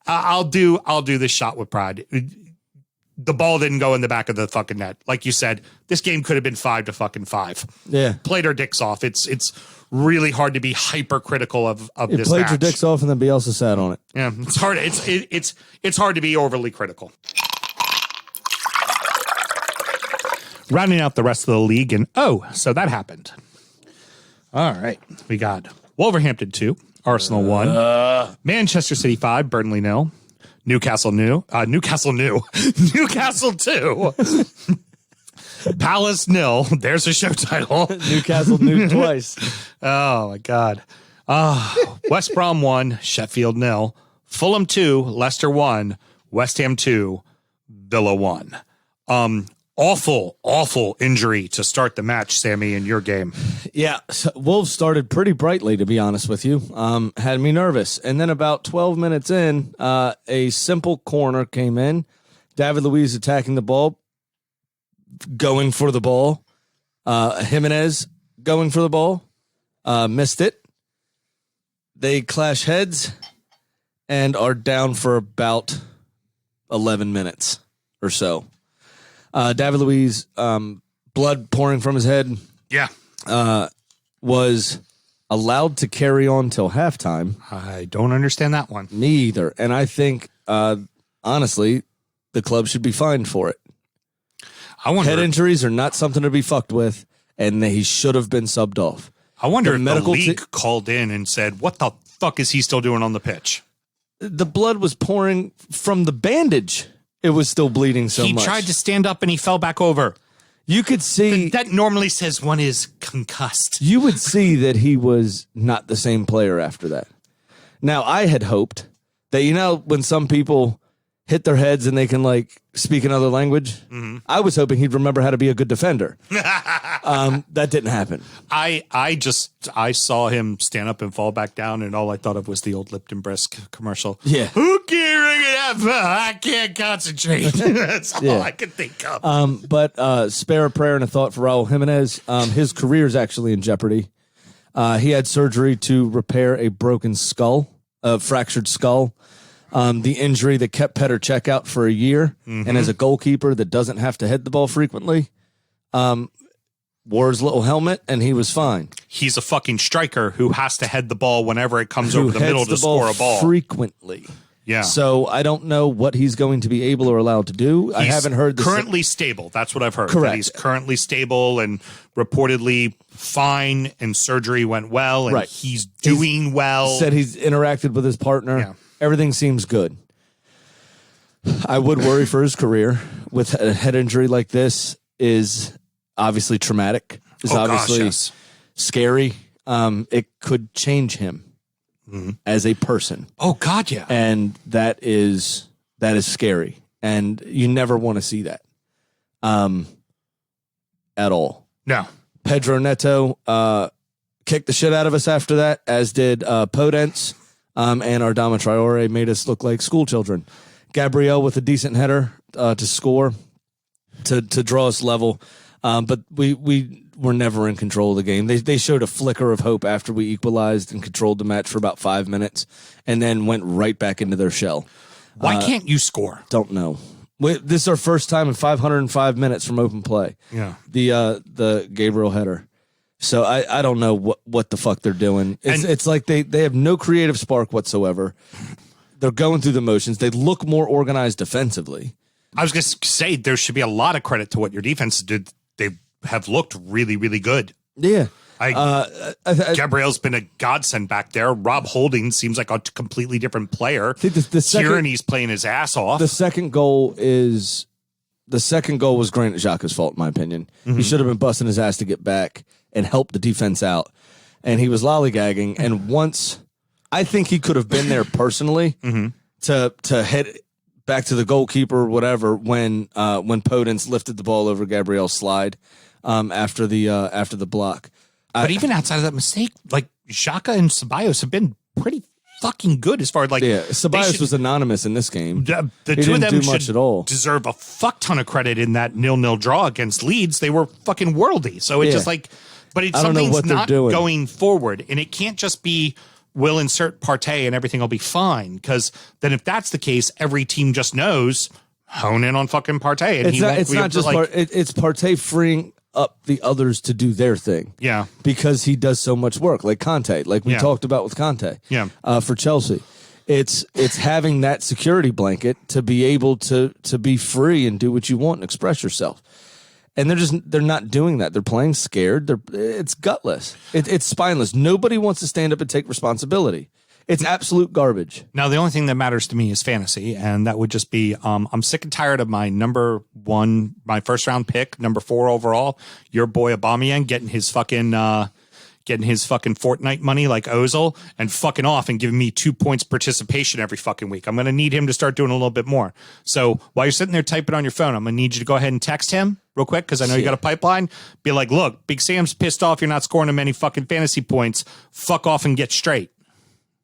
I'll do this shot with pride. The ball didn't go in the back of the fucking net. Like you said, this game could have been 5-5. Yeah. Played our dicks off. It's really hard to be hypercritical of You this played match. your dicks off and then Bielsa sat on it. Yeah, it's hard. It's hard to be overly critical. Rounding out the rest of the league, and so that happened. All right, we got Wolverhampton 2, Arsenal 1, Manchester City 5, Burnley 0, Newcastle 2, Palace 0. There's a show title. Newcastle knew twice. Oh my God. West Brom 1, Sheffield 0, Fulham 2, Leicester 1, West Ham 2, Villa 1. Awful injury to start the match, Sammy, in your game. Yeah, so Wolves started pretty brightly, to be honest with you. Had me nervous. And then about 12 minutes in, a simple corner came in. David Luiz attacking the ball, going for the ball. Jimenez going for the ball, missed it. They clash heads and are down for about 11 minutes or so. David Luiz, blood pouring from his head, Yeah. was allowed to carry on till halftime. I don't understand that one. Me either. And I think, honestly, the club should be fined for it. I wonder. Head injuries are not something to be fucked with, and he should have been subbed off. I wonder the if medical the league called in and said, "What the fuck is he still doing on the pitch?" The blood was pouring from the bandage. It was still bleeding so He much. tried to stand up and he fell back over. You could see That normally says one is concussed. you would see that he was not the same player after that. Now, I had hoped that, when some people hit their heads and they can speak another language, I was hoping he'd remember how to be a good defender. That didn't happen. I saw him stand up and fall back down, and all I thought of was the old Lipton Brisk commercial. Yeah. Who can ring it up? I can't concentrate. That's all I could think of. But spare a prayer and a thought for Raul Jimenez. His career is actually in jeopardy. He had surgery to repair a broken skull, a fractured skull. The injury that kept Petr Cech out for a year, and as a goalkeeper that doesn't have to head the ball frequently, wore his little helmet, and he was fine. He's a fucking striker who has to head the ball whenever it comes over the middle to score a ball. Frequently. Yeah. So I don't know what he's going to be able or allowed to do. I haven't heard this. Currently stable. That's what I've heard. Correct. That he's currently stable and reportedly fine, and surgery went well, and Right. he's doing well. Said he's interacted with his partner. Yeah. Everything seems good. I would worry for his career with a head injury like this. Is obviously traumatic. Is obviously yes. scary. It could change him as a person. Oh God, yeah. And that is scary. And you never want to see that. At all. No. Pedro Neto kicked the shit out of us after that, as did Podence. And Ardama Traore made us look like school children. Gabriel with a decent header to score, to draw us level. But we were never in control of the game. They showed a flicker of hope after we equalized and controlled the match for about 5 minutes, and then went right back into their shell. Why can't you score? Don't know. This is our first time in 505 minutes from open play. Yeah. The Gabriel header. So I don't know what the fuck they're doing. It's like they have no creative spark whatsoever. They're going through the motions. They look more organized defensively. I was going to say there should be a lot of credit to what your defense did. They have looked really, really good. Yeah. Gabriel's been a godsend back there. Rob Holding seems like a completely different player. I think the second, Tierney's playing his ass off. The second goal was Granit Xhaka's fault, in my opinion. He should have been busting his ass to get back and help the defense out. And he was lollygagging. And once, I think he could have been there personally to head back to the goalkeeper or whatever when Podence lifted the ball over Gabriel's slide after the block. But even outside of that mistake, like Xhaka and Ceballos have been pretty fucking good as far as like. Yeah, Ceballos was anonymous in this game. The He two of didn't them do much should at all. deserve a fuck ton of credit in that 0-0 draw against Leeds. They were fucking worldy. So it's Yeah. just like, but it's I don't know something's what they're not doing. going forward, and it can't just be we'll insert Partey and everything will be fine. Because then if that's the case, every team just knows hone in on fucking Partey. And It's not just it's Partey freeing up the others to do their thing. Yeah. Because he does so much work, like Conte, like we Yeah. talked about with Conte. Yeah. For Chelsea. It's having that security blanket to be able to be free and do what you want and express yourself. And they're not doing that. They're playing scared. It's gutless. It's spineless. Nobody wants to stand up and take responsibility. It's absolute garbage. Now, the only thing that matters to me is fantasy, and that would just be I'm sick and tired of my my first round pick, number 4 overall, your boy Aubameyang getting his fucking Fortnite money like Ozil and fucking off and giving me 2 points participation every fucking week. I'm going to need him to start doing a little bit more. So while you're sitting there typing on your phone, I'm going to need you to go ahead and text him real quick because I know you got a pipeline. Be like, look, Big Sam's pissed off. You're not scoring him any fucking fantasy points. Fuck off and get straight.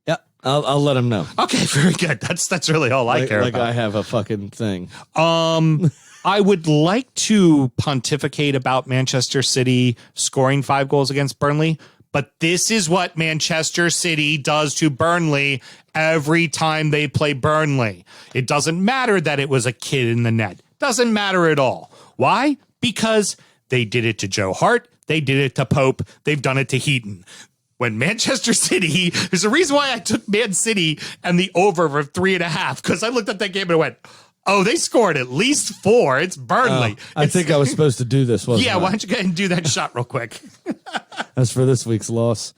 Yeah, I'll let him know. Okay, very good. That's really all I care like about. I have a fucking thing. I would like to pontificate about Manchester City scoring 5 goals against Burnley, but this is what Manchester City does to Burnley every time they play Burnley. It doesn't matter that it was a kid in the net. Doesn't matter at all. Why? Because they did it to Joe Hart. They did it to Pope. They've done it to Heaton. When Manchester City, there's a reason why I took Man City and the over for 3.5, because I looked at that game and I went, oh, they scored at least 4. It's Burnley. I think I was supposed to do this, wasn't Yeah, I? why don't you go ahead and do that shot real quick? As for this week's loss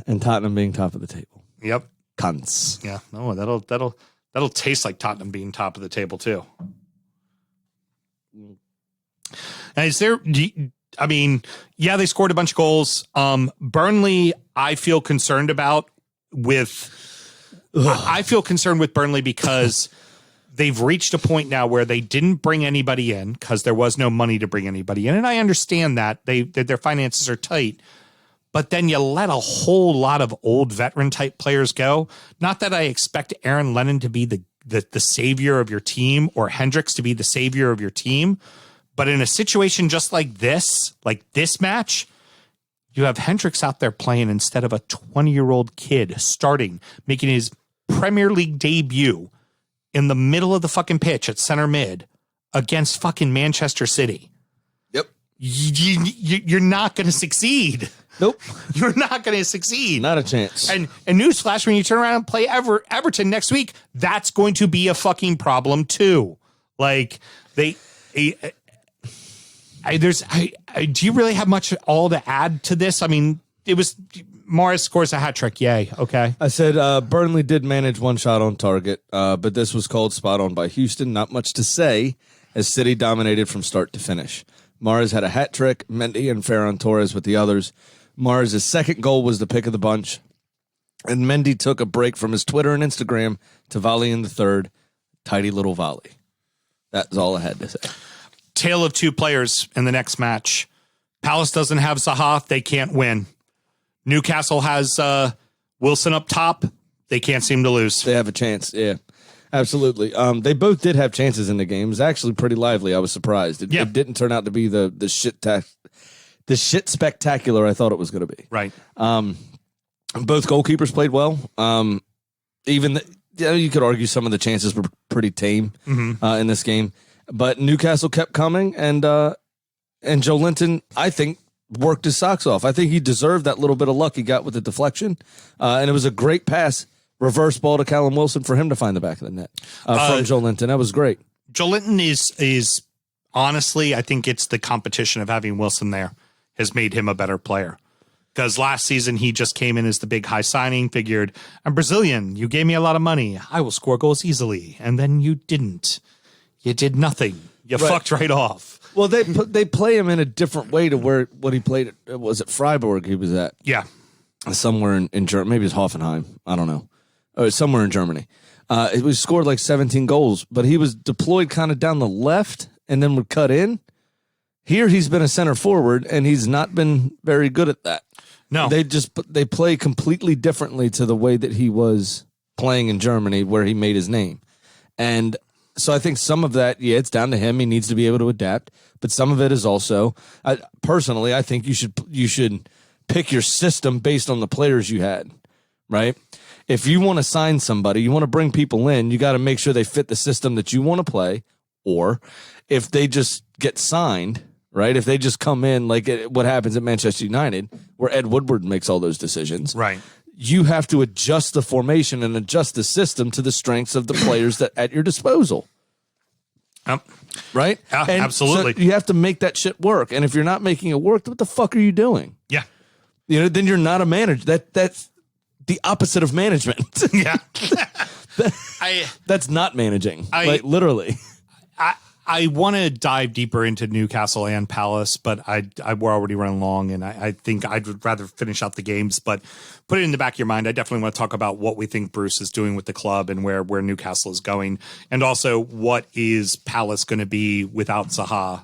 and Tottenham being top of the table. Yep. Cunts. Yeah. No, that'll taste like Tottenham being top of the table too. And is there? I mean, yeah, they scored a bunch of goals. Burnley, I feel concerned about I feel concerned with Burnley because they've reached a point now where they didn't bring anybody in because there was no money to bring anybody in. And I understand that their finances are tight, but then you let a whole lot of old veteran type players go. Not that I expect Aaron Lennon to be the savior of your team or Hendricks to be the savior of your team. But in a situation just like this match, you have Hendricks out there playing instead of a 20-year-old kid starting, making his Premier League debut in the middle of the fucking pitch at center mid against fucking Manchester City. Yep. You're not going to succeed. Nope. You're not going to succeed. Not a chance. And newsflash, when you turn around and play Everton next week, that's going to be a fucking problem too. Like do you really have much all to add to this? I mean, it was Morris scores a hat trick. Yay. Okay. I said Burnley did manage one shot on target, but this was called spot on by Houston. Not much to say, as City dominated from start to finish. Mars had a hat trick, Mendy and Ferran Torres with the others. Mars' second goal was the pick of the bunch, and Mendy took a break from his Twitter and Instagram to volley in the third. Tidy little volley. That's all I had to say. Tale of 2 players in the next match. Palace doesn't have Zaha. They can't win. Newcastle has Wilson up top. They can't seem to lose. They have a chance, yeah. Absolutely. They both did have chances in the game. It was actually pretty lively. I was surprised. It didn't turn out to be the shit spectacular I thought it was going to be. Right. Both goalkeepers played well. You could argue some of the chances were pretty tame in this game. But Newcastle kept coming, and Joe Linton, I think, worked his socks off. I think he deserved that little bit of luck he got with the deflection, and it was a great pass, reverse ball to Callum Wilson for him to find the back of the net from Joe Linton. That was great. Joe Linton is honestly, I think it's the competition of having Wilson there has made him a better player. Because last season he just came in as the big high signing, figured, I'm Brazilian, you gave me a lot of money, I will score goals easily, and then you didn't. You did nothing. You fucked right off. Well, they play him in a different way to what he played at, was it Freiburg he was at? Yeah. Somewhere in Germany. Maybe it's Hoffenheim. I don't know. Oh, somewhere in Germany. It was scored like 17 goals, but he was deployed kind of down the left and then would cut in. Here he's been a center forward, and he's not been very good at that. No. They play completely differently to the way that he was playing in Germany, where he made his name. And so I think some of that, it's down to him. He needs to be able to adapt. But some of it is also, personally, I think you should pick your system based on the players you had, right? If you want to sign somebody, you want to bring people in, you got to make sure they fit the system that you want to play. Or if they just get signed, right? If they just come in like what happens at Manchester United, where Ed Woodward makes all those decisions, Right. You have to adjust the formation and adjust the system to the strengths of the players that at your disposal. Right? Yeah, And absolutely. so you have to make that shit work. And if you're not making it work, what the fuck are you doing? Yeah. Then you're not a manager. That's the opposite of management. Yeah. That's not managing. I- Literally. I want to dive deeper into Newcastle and Palace, but we're already running long, and I think I'd rather finish out the games. But put it in the back of your mind. I definitely want to talk about what we think Bruce is doing with the club and where Newcastle is going, and also what is Palace going to be without Zaha,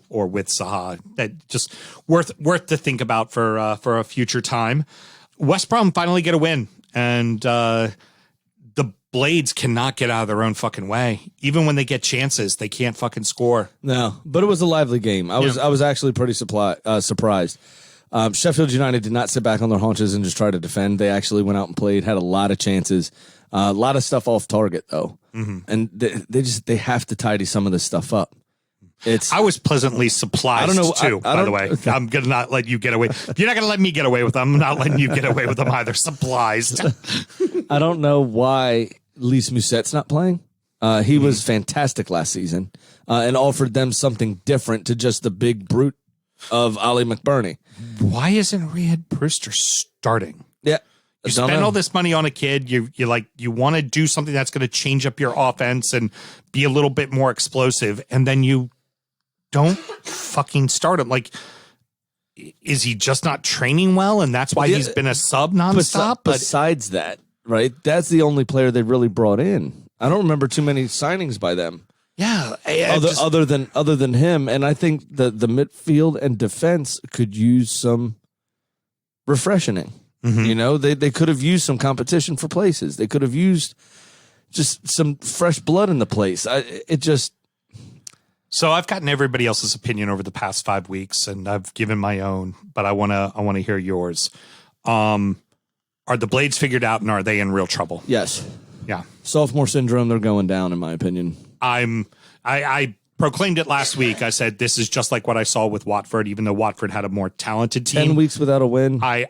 or with Zaha. That just worth to think about for a future time. West Brom finally get a win, and the Blades cannot get out of their own fucking way. Even when they get chances, they can't fucking score. No, but it was a lively game. I was actually pretty surprised. Sheffield United did not sit back on their haunches and just try to defend. They actually went out and played, had a lot of chances, a lot of stuff off target though, and they have to tidy some of this stuff up. I was pleasantly surprised too. By the way, I'm gonna not let you get away. You're not gonna let me get away with them. I'm not letting you get away with them either. Surprised. I don't know why Lys Mousset's not playing. He was fantastic last season and offered them something different to just the big brute of Ali McBurney. Why isn't Riyad Brewster starting? Yeah. You spend all this money on a kid. You want to do something that's going to change up your offense and be a little bit more explosive, and then you don't fucking start him. Like, is he just not training well, and that's why he's been a sub nonstop? Besides that, right? That's the only player they really brought in. I don't remember too many signings by them. Yeah, other than him, and I think the midfield and defense could use some refreshing. They could have used some competition for places. They could have used just some fresh blood in the place. So I've gotten everybody else's opinion over the past 5 weeks, and I've given my own, but I want to hear yours. Are the Blades figured out, and are they in real trouble? Yes. Yeah. Sophomore syndrome, they're going down, in my opinion. I proclaimed it last week. I said, this is just like what I saw with Watford, even though Watford had a more talented team. 10 weeks without a win. I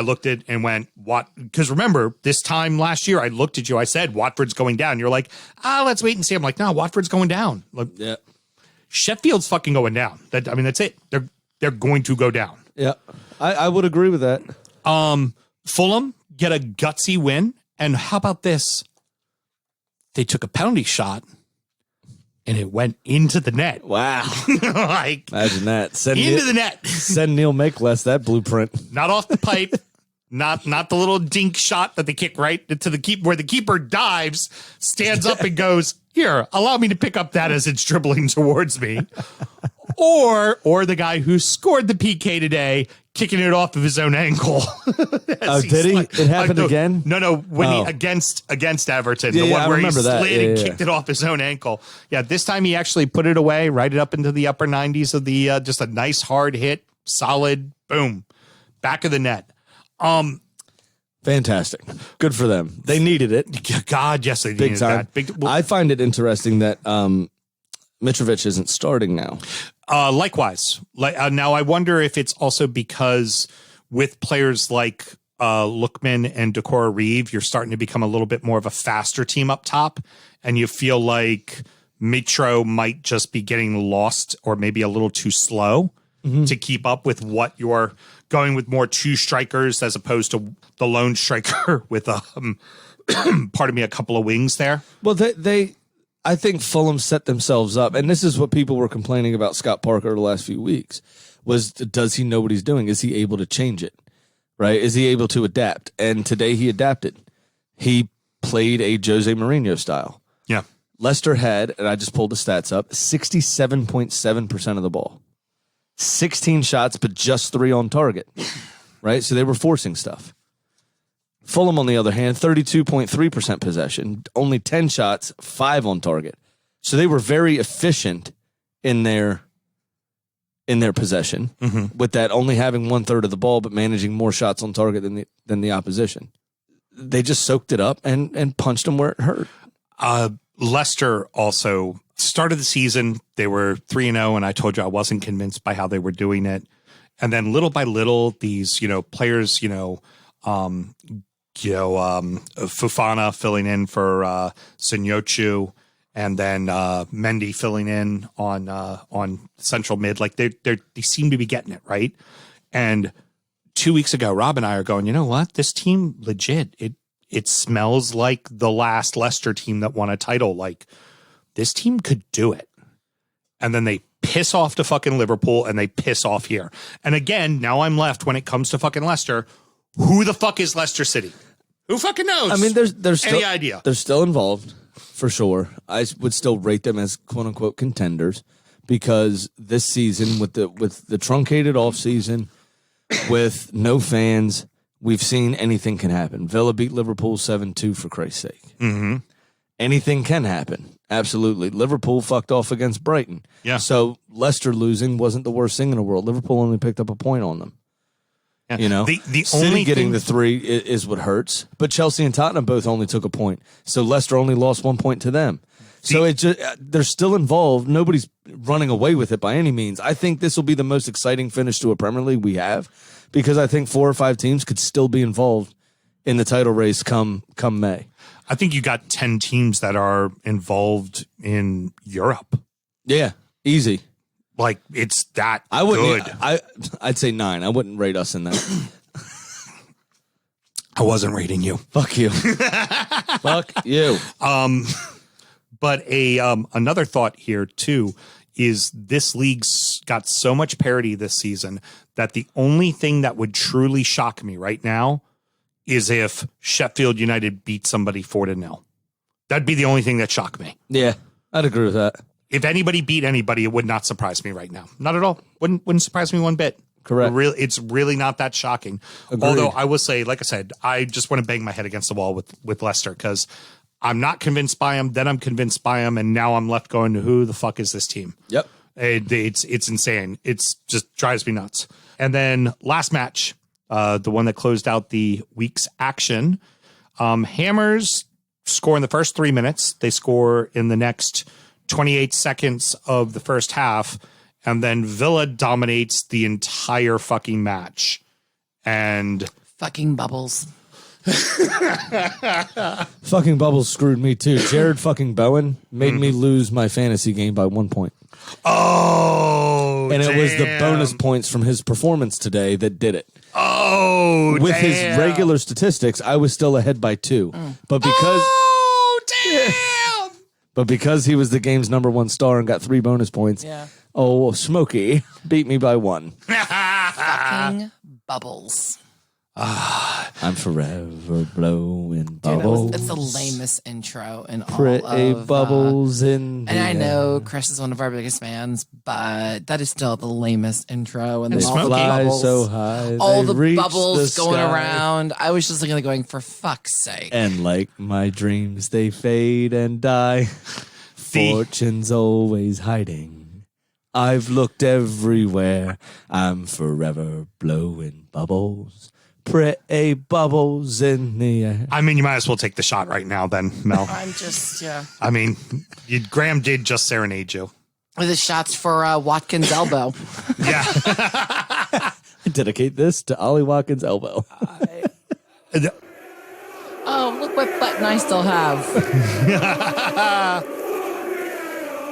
looked at it and went, what? Because remember, this time last year, I looked at you. I said, Watford's going down. You're like, let's wait and see. I'm like, no, Watford's going down. Like, yeah. Sheffield's fucking going down. That's it. They're going to go down. Yeah. I would agree with that. Fulham get a gutsy win. And how about this? They took a penalty shot and it went into the net. Wow. Like, imagine that. Into the net. Send Neil Makeless that blueprint. Not off the pipe. Not the little dink shot that they kick right into the keeper, where the keeper dives, stands up and goes, here, allow me to pick up that as it's dribbling towards me. Or the guy who scored the PK today, kicking it off of his own ankle. Did he? It happened again? No. When he against Everton, the one where he slid and kicked it off his own ankle. Yeah, this time he actually put it away, right up into the upper 90s of the just a nice hard hit, solid, boom, back of the net. Fantastic. Good for them. They needed it. God, yes, they needed that. I find it interesting that Mitrovic isn't starting now. Likewise. Now, I wonder if it's also because with players like Lookman and Decorah Reeve, you're starting to become a little bit more of a faster team up top, and you feel like Mitro might just be getting lost or maybe a little too slow to keep up with what you're going with, more two strikers as opposed to the lone striker with a couple of wings there. Well, I think Fulham set themselves up, and this is what people were complaining about Scott Parker the last few weeks, was does he know what he's doing? Is he able to change it? Right? Is he able to adapt? And today he adapted. He played a Jose Mourinho style. Yeah. Leicester had, and I just pulled the stats up, 67.7% of the ball. 16 shots, but just 3 on target, right? So they were forcing stuff. Fulham, on the other hand, 32.3% possession, only 10 shots, 5 on target. So they were very efficient in their possession, with that only having 1/3 of the ball, but managing more shots on target than the opposition. They just soaked it up and punched them where it hurt. Leicester also started the season. They were 3-0, and I told you I wasn't convinced by how they were doing it. And then little by little, these players, Fofana filling in for Senyochu, and then Mendy filling in on central mid. Like they seem to be getting it right. And 2 weeks ago, Rob and I are going, you know what? This team legit. It smells like the last Leicester team that won a title. Like, this team could do it. And then they piss off to fucking Liverpool, and they piss off here. And again, now I'm left when it comes to fucking Leicester. Who the fuck is Leicester City? Who fucking knows? I mean, there's any still, idea. They're still involved, for sure. I would still rate them as quote-unquote contenders, because this season, with the truncated offseason, with no fans, we've seen anything can happen. Villa beat Liverpool 7-2, for Christ's sake. Mm-hmm. Anything can happen. Absolutely. Liverpool fucked off against Brighton. Yeah. So Leicester losing wasn't the worst thing in the world. Liverpool only picked up a point on them. Yeah. You know, the City only getting thing, the 3 is what hurts. But Chelsea and Tottenham both only took a point. So Leicester only lost 1 point to them. So it just, they're still involved. Nobody's running away with it by any means. I think this will be the most exciting finish to a Premier League we have, because I think 4 or 5 teams could still be involved in the title race come May. I think you got 10 teams that are involved in Europe. Yeah, easy. Like, it's that I wouldn't. good. I'd say 9. I wouldn't rate us in that. I wasn't rating you. Fuck you. Fuck you. But another thought here too is this league's got so much parity this season that the only thing that would truly shock me right now is if Sheffield United beat somebody 4-0. That'd be the only thing that shocked me. Yeah, I'd agree with that. If anybody beat anybody, it would not surprise me right now. Not at all. Wouldn't surprise me one bit. Correct. It's really not that shocking. Agreed. Although I will say, like I said, I just want to bang my head against the wall with Leicester, because I'm not convinced by them. Then I'm convinced by them, and now I'm left going, who the fuck is this team? Yep. It's insane. It's just drives me nuts. And then last match, the one that closed out the week's action, Hammers score in the first 3 minutes. They score in the next 28 seconds of the first half, and then Villa dominates the entire fucking match. And Fucking Bubbles. Fucking Bubbles screwed me too. Jared fucking Bowen made me lose my fantasy game by 1 point. oh, And it was the damn. bonus points from his performance today that did it. Oh, With damn. his regular statistics, I was still ahead by 2. But because but because he was the game's #1 star and got 3 bonus points, Yeah. oh, Smokey beat me by 1. Fucking Bubbles. I'm forever blowing Dude, bubbles. that's the lamest intro in all Pretty of bubbles in the and I know air. Chris is one of our biggest fans, but that is still the lamest intro. And And then all the Smokey. Fly bubbles, so high, all they the reach bubbles the going sky. around. I was just looking at it going, for fuck's sake. And like my dreams, they fade and die. Fortune's always hiding. I've looked everywhere. I'm forever blowing bubbles. Pretty bubbles in the air. I mean, you might as well take the shot right now then, Mel. I'm just, yeah. I mean, Graham did just serenade you. The shots for Watkins' elbow. Yeah. Dedicate this to Ollie Watkins' elbow. Oh, look what button I still have.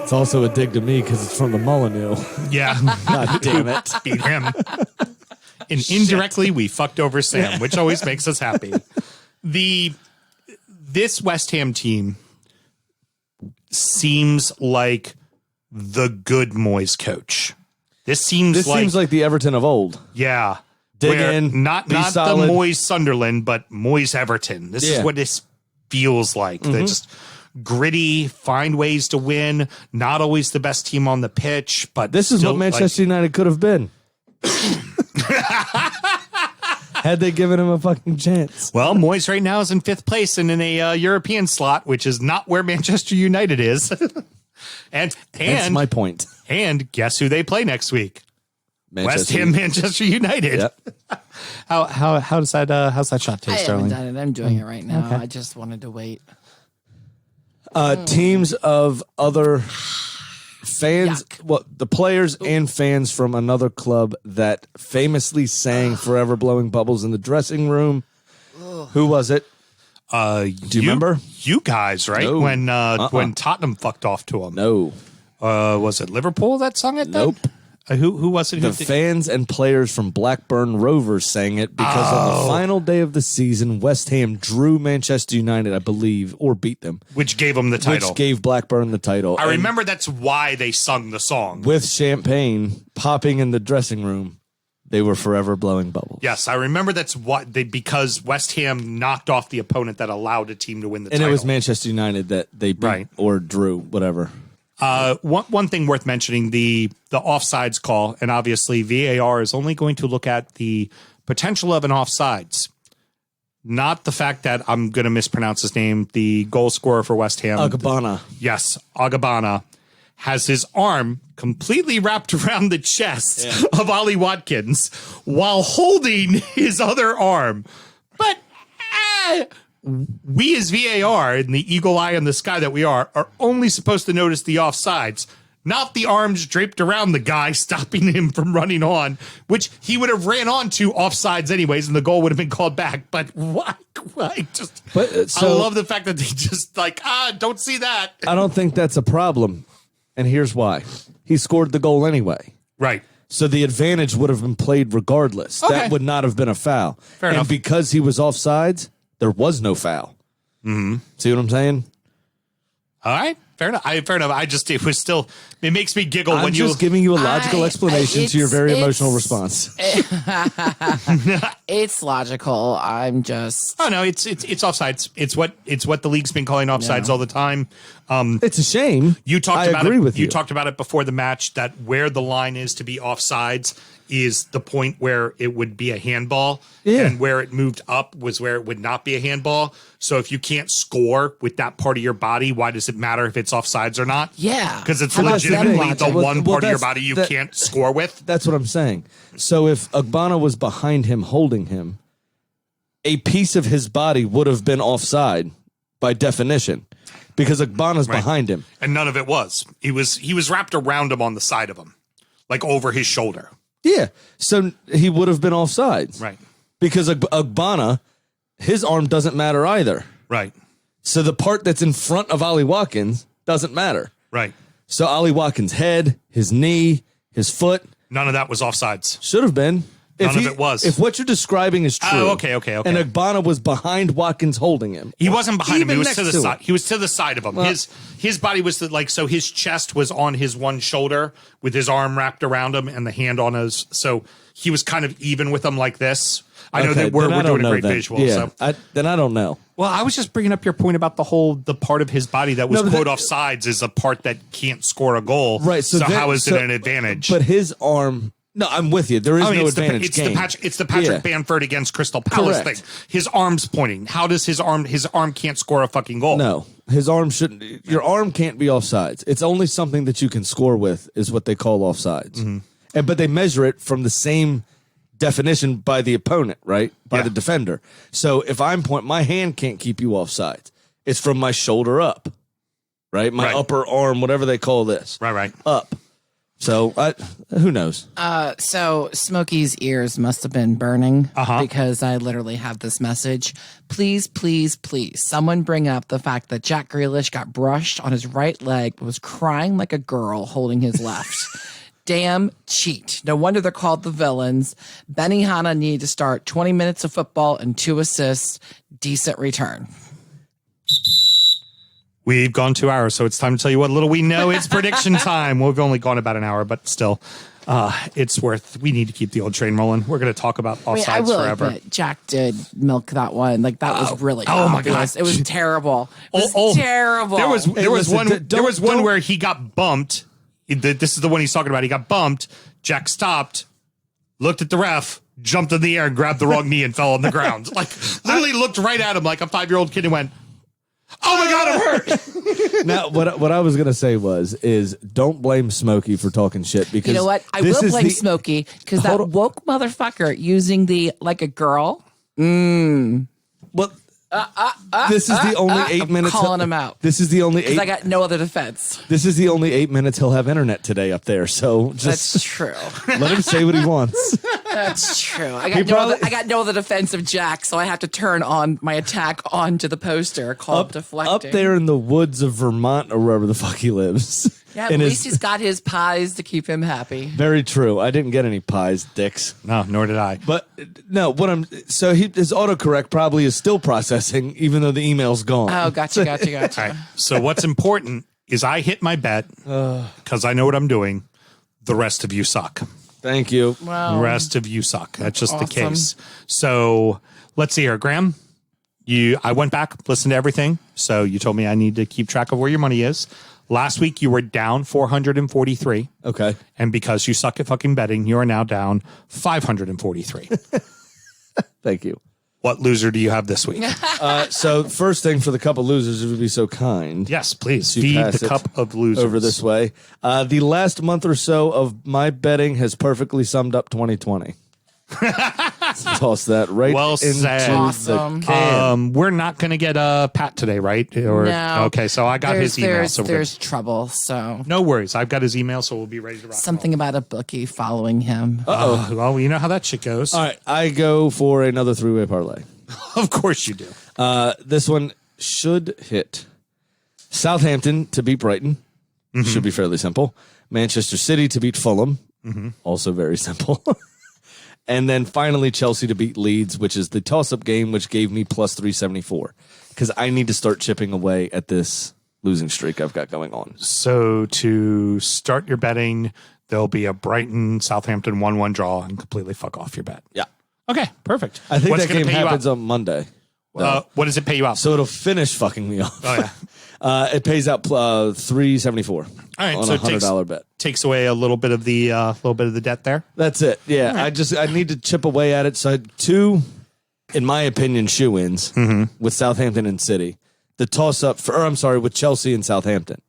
It's also a dig to me because it's from the Molyneux. Yeah. God damn it. Beat him. And indirectly, we fucked over Sam, which always makes us happy. This West Ham team seems like the good Moyes coach. This seems like the Everton of old. yeah. Dig where in, Not be the solid. Moyes Sunderland, but Moyes Everton. This is Yeah. what this feels like. They just gritty, find ways to win, not always the best team on the pitch, but This is still, what Manchester United could have been. Had they given him a fucking chance. Well, Moyes right now is in 5th place and in a European slot, which is not where Manchester United is. and That's my point. And guess who they play next week? West Ham, Manchester United. Yep. How's that shot I taste, haven't Sterling? done it. I'm doing it right now. I just wanted to wait. Teams of other fans, Yuck. well, the players and fans from another club that famously sang Forever Blowing Bubbles in the dressing room. Who was it? Do you remember? You guys, right? No. When Tottenham fucked off to them. No. Was it Liverpool that sung it then? Nope. Who was it? The fans and players from Blackburn Rovers sang it because on the final day of the season, West Ham drew Manchester United, I believe, or beat them, Which gave them the title. which gave Blackburn the title. I And remember that's why they sung the song. with champagne popping in the dressing room, they were forever blowing bubbles. Yes, I remember that's what they because West Ham knocked off the opponent that allowed a team to win the And title. it was Manchester United that they beat Right. or drew, whatever. One thing worth mentioning, the offsides call, and obviously VAR is only going to look at the potential of an offsides, not the fact that I'm going to mispronounce his name, the goal scorer for West Ham. Agabana. Yes, Agabana has his arm completely wrapped around the chest of Ollie Watkins while holding his other arm. But we as VAR and the eagle eye in the sky that we are only supposed to notice the offsides, not the arms draped around the guy stopping him from running on, which he would have ran on to offsides anyways, and the goal would have been called back. But why? I love the fact that they just don't see that. I don't think that's a problem. And here's why. He scored the goal anyway. Right. So the advantage would have been played regardless. Okay. That would not have been a foul. Fair enough. And because he was offsides, there was no foul. Mm-hmm. See what I'm saying? All right. Fair enough. It makes me giggle I'm when just giving you a logical explanation to your very emotional response. It's logical. I'm just. Oh no, it's offsides. It's what the league's been calling offsides all the time. It's a shame. I agree with you. You talked about it before the match that where the line is to be offsides is the point where it would be a handball, and where it moved up was where it would not be a handball. So if you can't score with that part of your body, why does it matter if it's offsides or not? Yeah. Because it's How about legitimately them the Well, one part of your that's- body you that- can't score with. That's what I'm saying. So if Agbana was behind him holding him, a piece of his body would have been offside by definition because Agbana's behind him. And none of it was. He was wrapped around him on the side of him, like over his shoulder. Yeah. So he would have been offsides. Right. Because Agbana, his arm doesn't matter either. Right. So the part that's in front of Ollie Watkins doesn't matter. Right. So Ollie Watkins' head, his knee, his foot None of that was offsides. should have been. None of it was. If what you're describing is true. Oh, okay. And Agbana was behind Watkins holding him. He wasn't behind him. He Even was next to the to side. him. He was to the side of him. His body was so his chest was on his one shoulder with his arm wrapped around him and the hand on his. So he was kind of even with him like this. I know that we're doing a great visual. Yeah, So. then I don't know. Well, I was just bringing up your point about the part of his body that was quote offsides is a part that can't score a goal. Right. So how is it an advantage? But his arm. No, I'm with you. There is no advantage. It's the Patrick Bamford against Crystal Palace Correct. thing. His arm's pointing. How does his arm can't score a fucking goal? No, his arm shouldn't. Your arm can't be offsides. It's only something that you can score with is what they call offsides. Mm-hmm. But they measure it from the same definition by the opponent, right? By the defender. So if I'm my hand can't keep you offsides. It's from my shoulder up, right? My upper arm, whatever they call this. Right. Up. So who knows? So Smokey's ears must have been burning Uh-huh. because I literally have this message. Please, please, please, someone bring up the fact that Jack Grealish got brushed on his right leg, but was crying like a girl holding his left. Damn cheat. No wonder they're called the villains. Benny Hanna needed to start 20 minutes of football and 2 assists. Decent return. We've gone 2 hours, so it's time to tell you what little we know. It's prediction time. Well, we've only gone about an hour, but still. We need to keep the old train rolling. We're going to talk about offsides forever. But Jack did milk that one. Like that was really my God. obvious. It was terrible. It was terrible. There was listen, one where he got bumped. This is the one he's talking about. He got bumped. Jack stopped, looked at the ref, jumped in the air and grabbed the wrong knee and fell on the ground. Like literally looked right at him like a 5-year-old kid and went, "Oh my God, I'm hurt." Now, what I was gonna say is don't blame Smokey for talking shit, because You know what? I will blame Smokey because that woke motherfucker using the like a girl. Well, this is the only 8 minutes. Calling him out. This is the only 8. I got no other defense. This is the only 8 minutes he'll have internet today up there. So That's just true. let him say what he wants. That's true. I got no other defense of Jack, so I have to turn on my attack onto the poster called deflecting. Up there in the woods of Vermont or wherever the fuck he lives. Yeah, at least he's got his pies to keep him happy. Very true. I didn't get any pies, dicks. No, nor did I. But no, his autocorrect probably is still processing, even though the email's gone. Oh, gotcha. All right. So what's important is I hit my bet because I know what I'm doing. The rest of you suck. Thank you. Wow. The rest of you suck. That's just the Awesome. case. So let's see here, Graham. I went back, listened to everything. So you told me I need to keep track of where your money is. Last week you were down 443. Okay. And because you suck at fucking betting, you are now down 543. Thank you. What loser do you have this week? So first thing for the cup of losers, if you'd be so kind. Yes, please. to Feed pass the it cup of losers. over this way. The last month or so of my betting has perfectly summed up 2020. Toss that right Well into said. Awesome. the can. We're not going to get Pat today, right? Or No. Okay, so I got his email. So There's trouble, so no worries. I've got his email, so we'll be ready to rock. something about a bookie following him. Well, you know how that shit goes. All right, I go for another three-way parlay. Of course you do. This one should hit. Southampton to beat Brighton. Should be fairly simple. Manchester City to beat Fulham. Also very simple. And then finally Chelsea to beat Leeds, which is the toss-up game, which gave me plus 374. Because I need to start chipping away at this losing streak I've got going on. So to start your betting, there'll be a Brighton Southampton 1-1 draw and completely fuck off your bet. Yeah. Okay, perfect. I think What's that gonna game pay you happens out? on Monday. What does it pay you out? So it'll finish fucking me off. Oh, yeah. It pays out 374 All right, on so a it $100 bet. takes away a little bit of the debt there. That's it. Yeah, I need to chip away at it. So I had two, in my opinion, shoe-ins with Southampton and City. The toss-up with Chelsea and Southampton.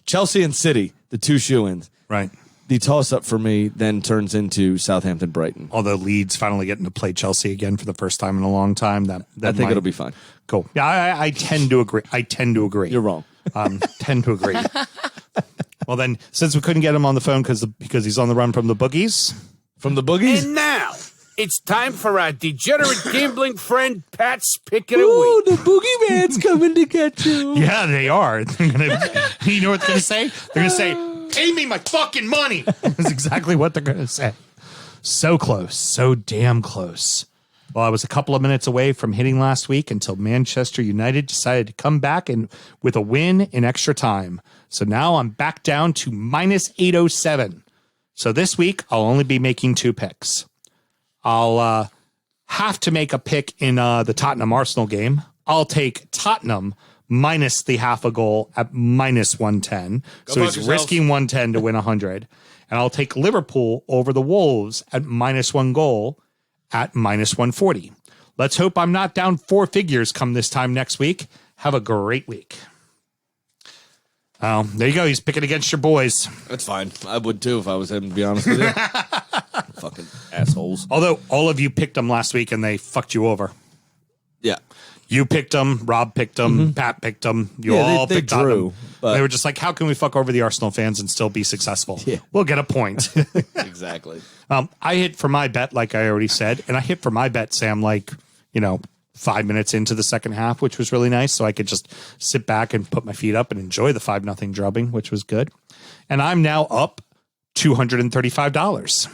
Chelsea and City, the two shoe-ins. Right. The toss-up for me then turns into Southampton-Brighton. Although Leeds finally getting to play Chelsea again for the first time in a long time, I think it'll be fine. cool. Yeah, I tend to agree. You're wrong. Tend to agree. Well, then, since we couldn't get him on the phone because he's on the run from the boogies. From the boogies? And now, it's time for our degenerate gambling friend Pat's Pick of the Ooh, Week. the boogeyman's coming to get you. Yeah, they are. You know what they're going to say? They're going to say, "Pay me my fucking money." That's exactly what they're going to say. So close. So damn close. Well, I was a couple of minutes away from hitting last week until Manchester United decided to come back with a win in extra time. So now I'm back down to minus 807. So this week, I'll only be making 2 picks. I'll have to make a pick in the Tottenham-Arsenal game. I'll take Tottenham minus the half a goal at minus 110. So he's risking 110 to win 100. And I'll take Liverpool over the Wolves at minus 1 goal at minus 140. Let's hope I'm not down 4 figures come this time next week. Have a great week. Oh, there you go. He's picking against your boys. That's fine. I would too if I was him, to be honest with you. Fucking assholes. Although all of you picked them last week and they fucked you over. Yeah. You picked them. Rob picked them. Pat picked them. You all they picked drew, them. but- They were just like, how can we fuck over the Arsenal fans and still be successful? Yeah. We'll get a point. Exactly. I hit for my bet, like I already said, and I hit for my bet, Sam, 5 minutes into the second half, which was really nice. So I could just sit back and put my feet up and enjoy the 5-0 drubbing, which was good. And I'm now up $235.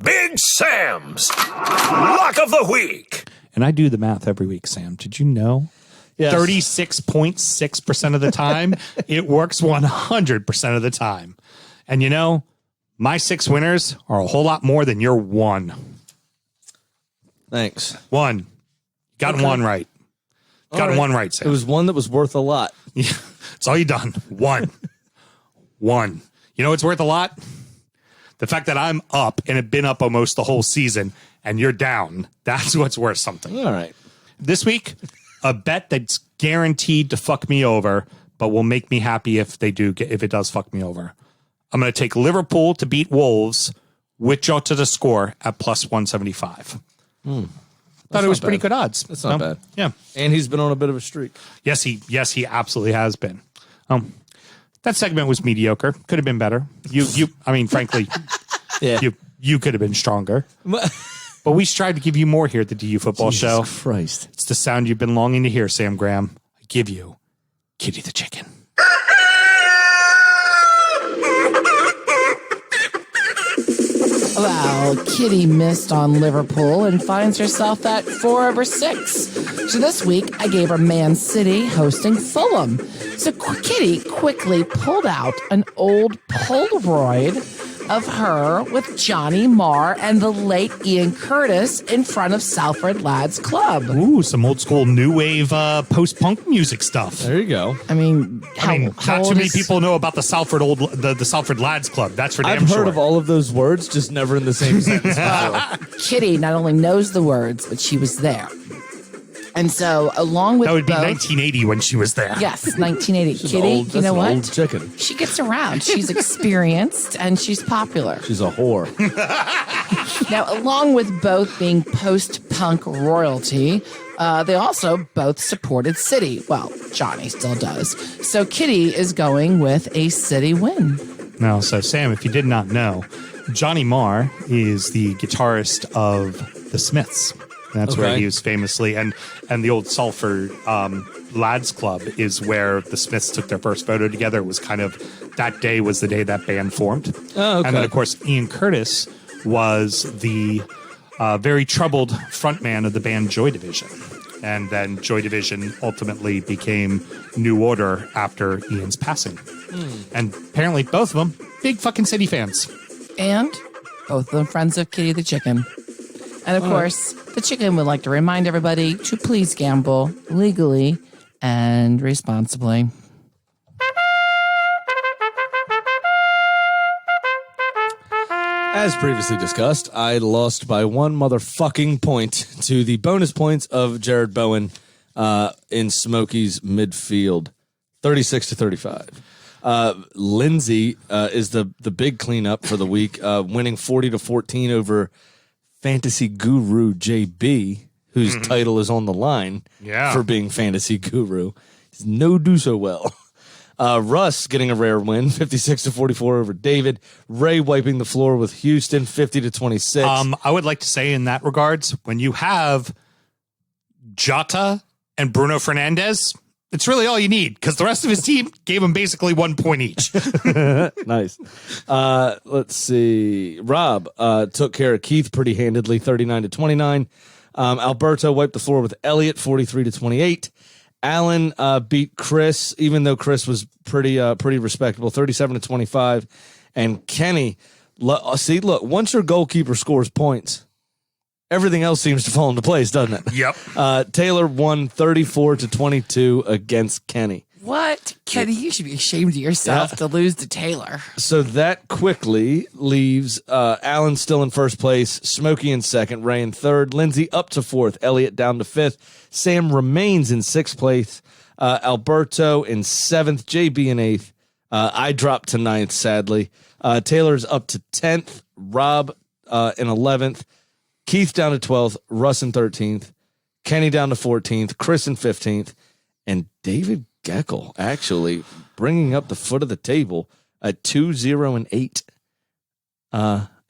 Big Sam's Lock of the Week. And I do the math every week, Sam. Did you know? Yes. 36.6% of the time, it works 100% of the time. And My 6 winners are a whole lot more than your 1. Thanks. 1. Got Okay. 1 right. Got 1 right, It Sam. was one that was worth a lot. Yeah, it's all you done. 1. 1. You know what's worth a lot? The fact that I'm up and have been up almost the whole season and you're down. That's what's worth something. All right. This week, a bet that's guaranteed to fuck me over, but will make me happy if it does fuck me over. I'm going to take Liverpool to beat Wolves with Jota to score at plus 175. Thought it was pretty good odds. That's not bad. Yeah. And he's been on a bit of a streak. Yes, he absolutely has been. That segment was mediocre. Could have been better. I mean, frankly, Yeah. you could have been stronger. But we strive to give you more here at the DU Football Show. Christ. It's the sound you've been longing to hear, Sam Graham. I give you Kitty the Chicken. Well, Kitty missed on Liverpool and finds herself at 4 over 6. So this week, I gave her Man City hosting Fulham. So Kitty quickly pulled out an old Polaroid of her with Johnny Marr and the late Ian Curtis in front of Salford Lads Club. Ooh, some old school new wave post-punk music stuff. There you go. I mean, how Not too old many is- people know about the Salford Lads Club. That's for damn I've sure. heard of all of those words, just never in the same sentence before. Kitty not only knows the words, but she was there. And so, along with That would be both, 1980 when she was there. yes, 1980. She's Kitty, old- you that's know an what? old chicken. She gets around. She's experienced and she's popular. She's a whore. Now, along with both being post-punk royalty, they also both supported City. Well, Johnny still does. So Kitty is going with a City win. No, so Sam, if you did not know, Johnny Marr is the guitarist of the Smiths. That's where Okay. he was famously, and the old Salford Lads Club is where the Smiths took their first photo together. It was kind of, that day was the day that band formed. Oh, okay. And then, of course, Ian Curtis was the very troubled frontman of the band Joy Division. And then Joy Division ultimately became New Order after Ian's passing. And apparently both of them, big fucking City fans. And both of them friends of Kitty the Chicken. And of course, the chicken would like to remind everybody to please gamble legally and responsibly. As previously discussed, I lost by 1 motherfucking point to the bonus points of Jared Bowen in Smokey's midfield, 36-35. Lindsay is the big cleanup for the week, winning 40-14 over Fantasy Guru JB, whose title is on the line for being Fantasy Guru. He's no do so well. Russ getting a rare win, 56-44 over David. Ray wiping the floor with Houston, 50-26. I would like to say in that regards, when you have Jota and Bruno Fernandes, it's really all you need because the rest of his team gave him basically 1 point each. Nice. Let's see. Rob took care of Keith pretty handedly, 39-29. Alberto wiped the floor with Elliott, 43-28. Allen beat Chris, even though Chris was pretty respectable, 37-25. And Kenny, look, once your goalkeeper scores points, everything else seems to fall into place, doesn't it? Yep. Taylor won 34-22 against Kenny. What? Kenny, you should be ashamed of yourself to lose to Taylor. So that quickly leaves Allen still in first place, Smokey in second, Ray in third, Lindsay up to fourth, Elliott down to fifth, Sam remains in sixth place, Alberto in seventh, JB in eighth. I dropped to ninth, sadly. Taylor's up to 10th, Rob in 11th, Keith down to 12th, Russ in 13th, Kenny down to 14th, Chris in 15th, and David Geckel actually bringing up the foot of the table at 2-0-8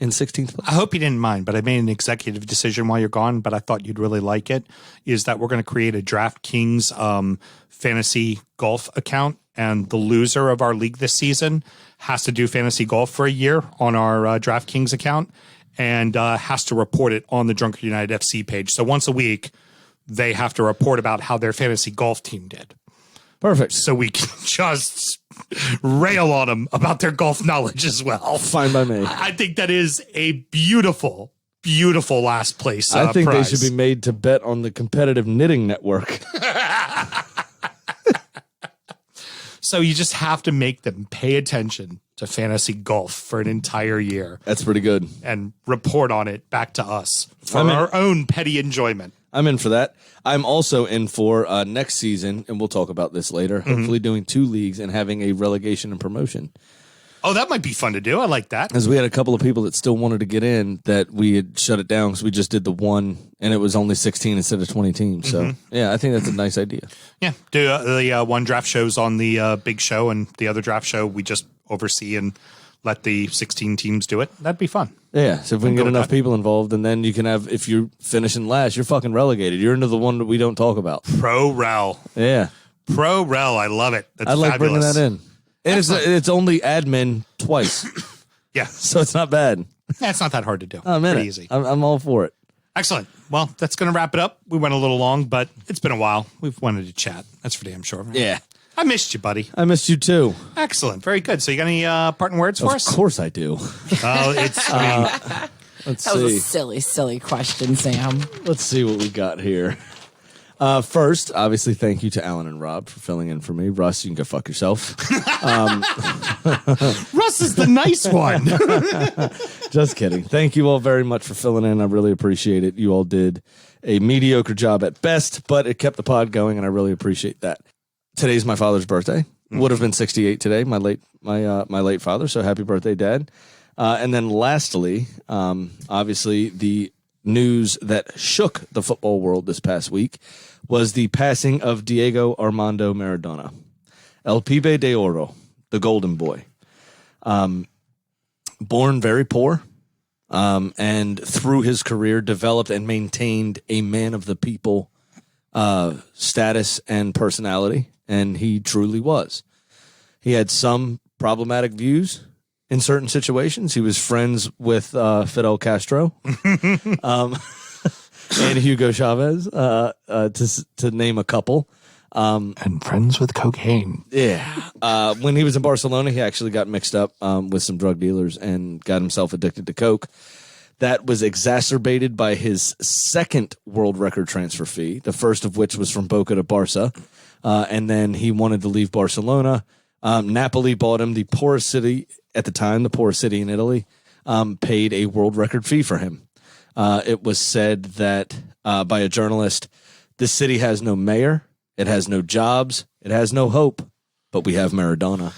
in 16th place. I hope you didn't mind, but I made an executive decision while you're gone, but I thought you'd really like it, is that we're going to create a DraftKings fantasy golf account, and the loser of our league this season has to do fantasy golf for a year on our DraftKings account and has to report it on the Drunkard United FC page. So once a week, they have to report about how their fantasy golf team did. Perfect. So we can just rail on them about their golf knowledge as well. Fine by me. I think that is a beautiful, beautiful last place I think prize. they should be made to bet on the competitive knitting network. So you just have to make them pay attention to fantasy golf for an entire year That's pretty good. and report on it back to us for I'm in. our own petty enjoyment. I'm in for that. I'm also in for next season, and we'll talk about this later, hopefully doing 2 leagues and having a relegation and promotion. Oh, that might be fun to do. I like that. As we had a couple of people that still wanted to get in that we had shut it down because we just did the one, and it was only 16 instead of 20 teams. So, yeah, I think that's a nice idea. Yeah. Do the one draft shows on the big show, and the other draft show we just oversee and let the 16 teams do it. That'd be fun. Yeah, so if we can go get with enough that. people involved, and then you can have, if you're finishing last, you're fucking relegated. You're into the one that we don't talk about. Pro Rel. Yeah. Pro Rel. I love it. That's I like bringing fabulous. that in. And it's only admin twice, Yeah. so it's not bad. It's not that hard to do. I'm in Pretty it. easy. I'm all for it. Excellent. Well, that's going to wrap it up. We went a little long, but it's been a while. We've wanted to chat. That's for damn sure. Yeah. I missed you, buddy. I missed you too. Excellent. Very good. So you got any parting words for Of us? course I do. Oh, it's, I mean, Let's That was a see. silly, silly question, Sam. Let's see what we got here. First, obviously, thank you to Alan and Rob for filling in for me. Russ, you can go fuck yourself. Russ is the nice one. Just kidding. Thank you all very much for filling in. I really appreciate it. You all did a mediocre job at best, but it kept the pod going, and I really appreciate that. Today's my father's birthday. Would have been 68 today, my late father. So happy birthday, Dad. And then lastly, obviously the news that shook the football world this past week was the passing of Diego Armando Maradona, El Pibe de Oro, the Golden Boy. Born very poor, and through his career developed and maintained a man of the people status and personality, and he truly was. He had some problematic views in certain situations. He was friends with Fidel Castro and Hugo Chavez, to name a couple. And friends with cocaine. Yeah. When he was in Barcelona, he actually got mixed up with some drug dealers and got himself addicted to coke. That was exacerbated by his second world record transfer fee, the first of which was from Boca to Barca. And then he wanted to leave Barcelona. Napoli bought him, the poorest city at the time, the poorest city in Italy, paid a world record fee for him. It was said that by a journalist, this city has no mayor, it has no jobs, it has no hope, but we have Maradona.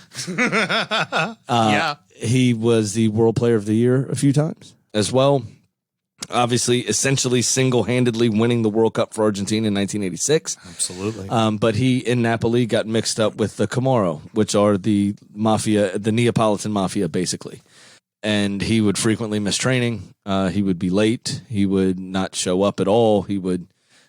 Yeah. He was the World Player of the Year a few times as well. Obviously, essentially single-handedly winning the World Cup for Argentina in 1986. Absolutely. But he, in Napoli, got mixed up with the Camorra, which are the mafia, the Neapolitan mafia, basically. And he would frequently miss training. He would be late. He would not show up at all. He would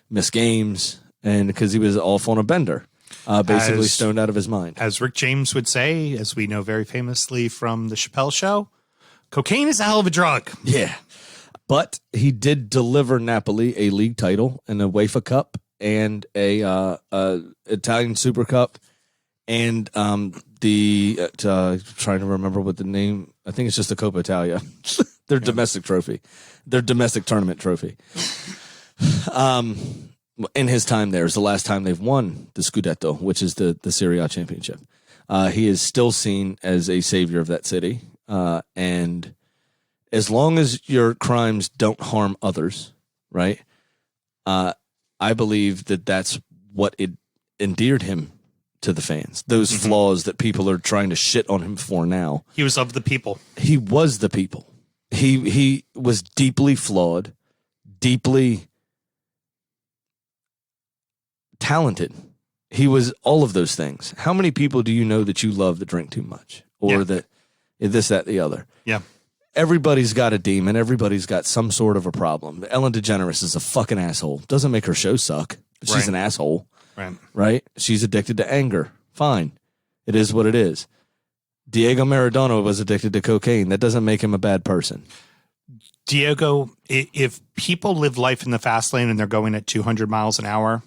miss games, and because he was off on a bender, basically As- stoned out of his mind. As Rick James would say, as we know very famously from the Chappelle Show, cocaine is a hell of a drug. Yeah. But he did deliver Napoli a league title and a UEFA Cup and a Italian Super Cup and the trying to remember what the name. I think it's just the Coppa Italia. Their domestic trophy, their domestic tournament trophy. In his time there is the last time they've won the Scudetto, which is the Serie A championship. He is still seen as a savior of that city, and as long as your crimes don't harm others, right? I believe that that's what it endeared him to the fans. Those flaws that people are trying to shit on him for now. He was of the people. He was the people. He was deeply flawed, deeply talented. He was all of those things. How many people do you know that you love that drink too much, or Yeah. that this, that, the other? Yeah. Everybody's got a demon. Everybody's got some sort of a problem. Ellen DeGeneres is a fucking asshole. Doesn't make her show suck, but she's Right. an asshole, Right. right? She's addicted to anger. Fine. It is what it is. Diego Maradona was addicted to cocaine. That doesn't make him a bad person. Diego, if people live life in the fast lane and they're going at 200 miles an hour,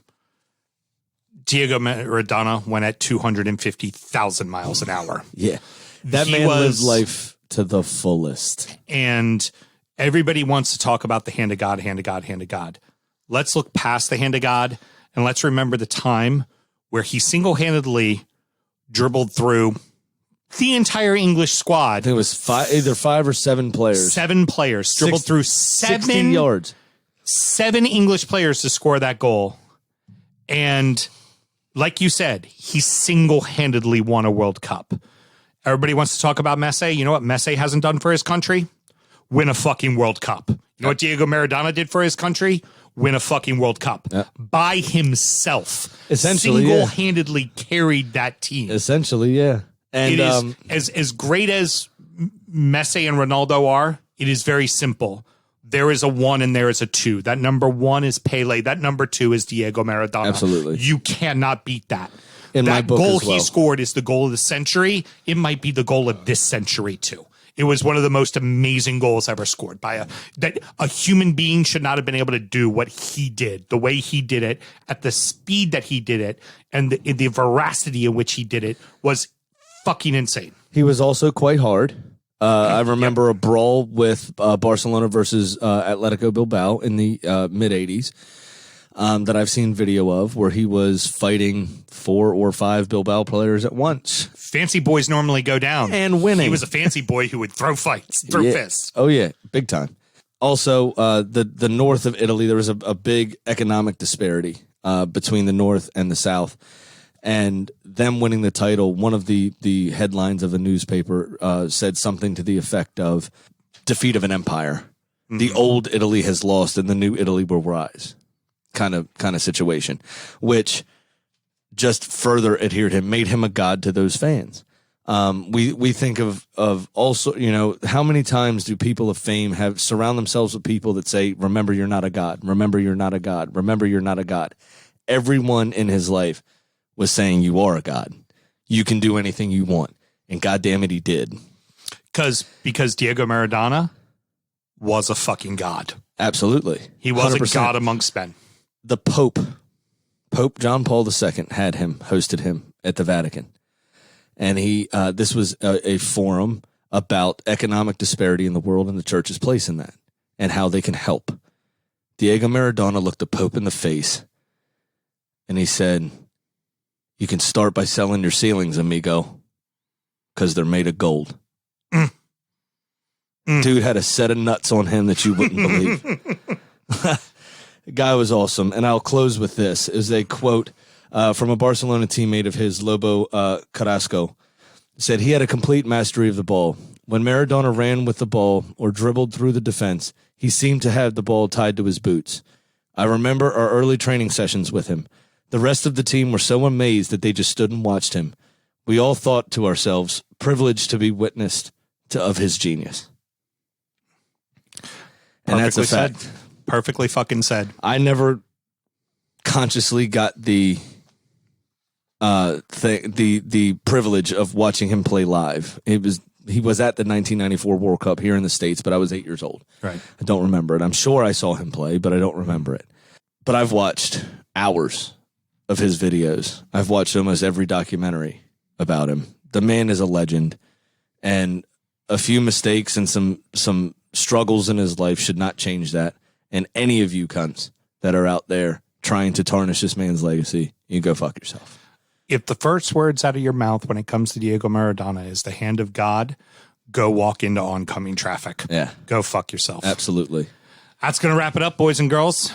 Diego Maradona went at 250,000 miles an hour. Yeah. That He man lived was- life to the fullest. And everybody wants to talk about the hand of God, hand of God, hand of God. Let's look past the hand of God and let's remember the time where he single-handedly dribbled through the entire English I squad. think it was either 5 or 7 players. 7 players dribbled through 60 yards. 7 English players to score that goal. And like you said, he single-handedly won a World Cup. Everybody wants to talk about Messi. You know what Messi hasn't done for his country? Win a fucking World Cup. You know what Diego Maradona did for his country? Win a fucking World Cup. By himself. Essentially, yeah. Single-handedly carried that team. Essentially, yeah. And It is as great as Messi and Ronaldo are, it is very simple. There is a 1 and there is a 2. That number 1 is Pele. That number 2 is Diego Maradona. Absolutely. You cannot beat that. In my That book goal as well. he scored is the goal of the century. It might be the goal of this century too. It was one of the most amazing goals ever scored by a human being should not have been able to do what he did, the way he did it, at the speed that he did it, and the veracity in which he did it was fucking insane. he was also quite hard. I remember a brawl with Barcelona versus Atletico Bilbao in the mid-'80s that I've seen video of, where he was fighting 4 or 5 Bilbao players at once. Fancy boys normally go down. And winning. He was a fancy boy who would throw fights, throw Yeah. fists. Oh, yeah, big time. Also, the north of Italy, there was a big economic disparity between the north and the south. And them winning the title, one of the headlines of a newspaper said something to the effect of defeat of an empire. Mm-hmm. The old Italy has lost and the new Italy will rise kind of situation, which just further adhered him, made him a god to those fans. We think of also, you know, how many times do people of fame have surround themselves with people that say, remember, you're not a god. Remember, you're not a god. Remember, you're not a god. Everyone in his life was saying, you are a god. You can do anything you want. And God damn it, he did. Because Diego Maradona was a fucking god. Absolutely. He was 100%. a god amongst men. The Pope John Paul II hosted him at the Vatican. And this was a forum about economic disparity in the world and the church's place in that and how they can help. Diego Maradona looked the Pope in the face and he said, you can start by selling your ceilings, amigo, because they're made of gold. Dude had a set of nuts on him that you wouldn't believe. The guy was awesome. And I'll close with this. Is a quote from a Barcelona teammate of his, Lobo Carrasco. Said he had a complete mastery of the ball. When Maradona ran with the ball or dribbled through the defense, he seemed to have the ball tied to his boots. I remember our early training sessions with him. The rest of the team were so amazed that they just stood and watched him. We all thought to ourselves, privileged to be witnessed of his genius. And that's a fact. Said. Perfectly fucking said. I never consciously got the privilege of watching him play live. He was at the 1994 World Cup here in the States, but I was 8 years old. Right. I don't remember it. I'm sure I saw him play, but I don't remember it. But I've watched hours of his videos. I've watched almost every documentary about him. The man is a legend, and a few mistakes and some struggles in his life should not change that. And any of you cunts that are out there trying to tarnish this man's legacy, you go fuck yourself. If the first words out of your mouth when it comes to Diego Maradona is the hand of God, go walk into oncoming traffic. Yeah. Go fuck yourself. Absolutely. That's going to wrap it up, boys and girls.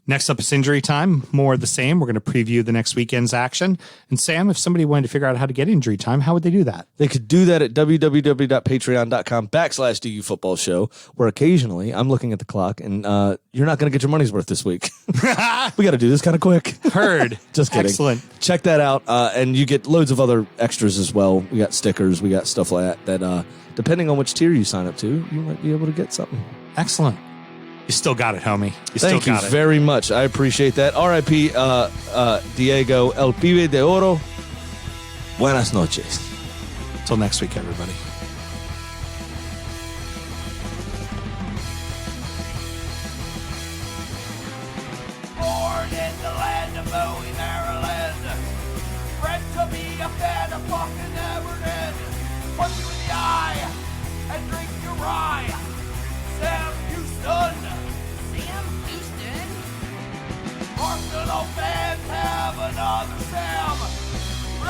Next up is injury time. More of the same. We're going to preview the next weekend's action. And Sam, if somebody wanted to figure out how to get injury time, how would they do that? They could do that at www.patreon.com/DUfootballshow, where occasionally I'm looking at the clock and you're not going to get your money's worth this week. We got to do this kind of quick. Heard. Just kidding. Excellent. Check that out. And you get loads of other extras as well. We got stickers. We got stuff like that depending on which tier you sign up to, you might be able to get something. Excellent. You still got it, homie. Thank you very much. I appreciate that. R.I.P. Diego El Pibe de Oro. Buenas noches. Until next week, everybody. Born in the land of Bowie, Maryland. a fan of fucking Everton. Punch you in the eye and drink your rye. Sam Houston. Sam Houston? Arsenal fans have another Sam.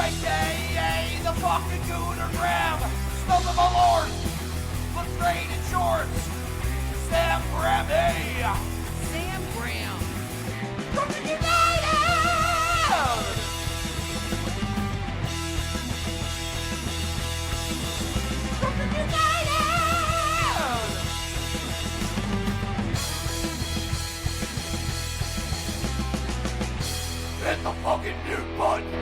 AKA the fucking Gooner Graham. Smell the Malort. Look straight in shorts. Sam Grammy. Sam Graham. Brooklyn United! Brooklyn United! Hit the fucking mute button!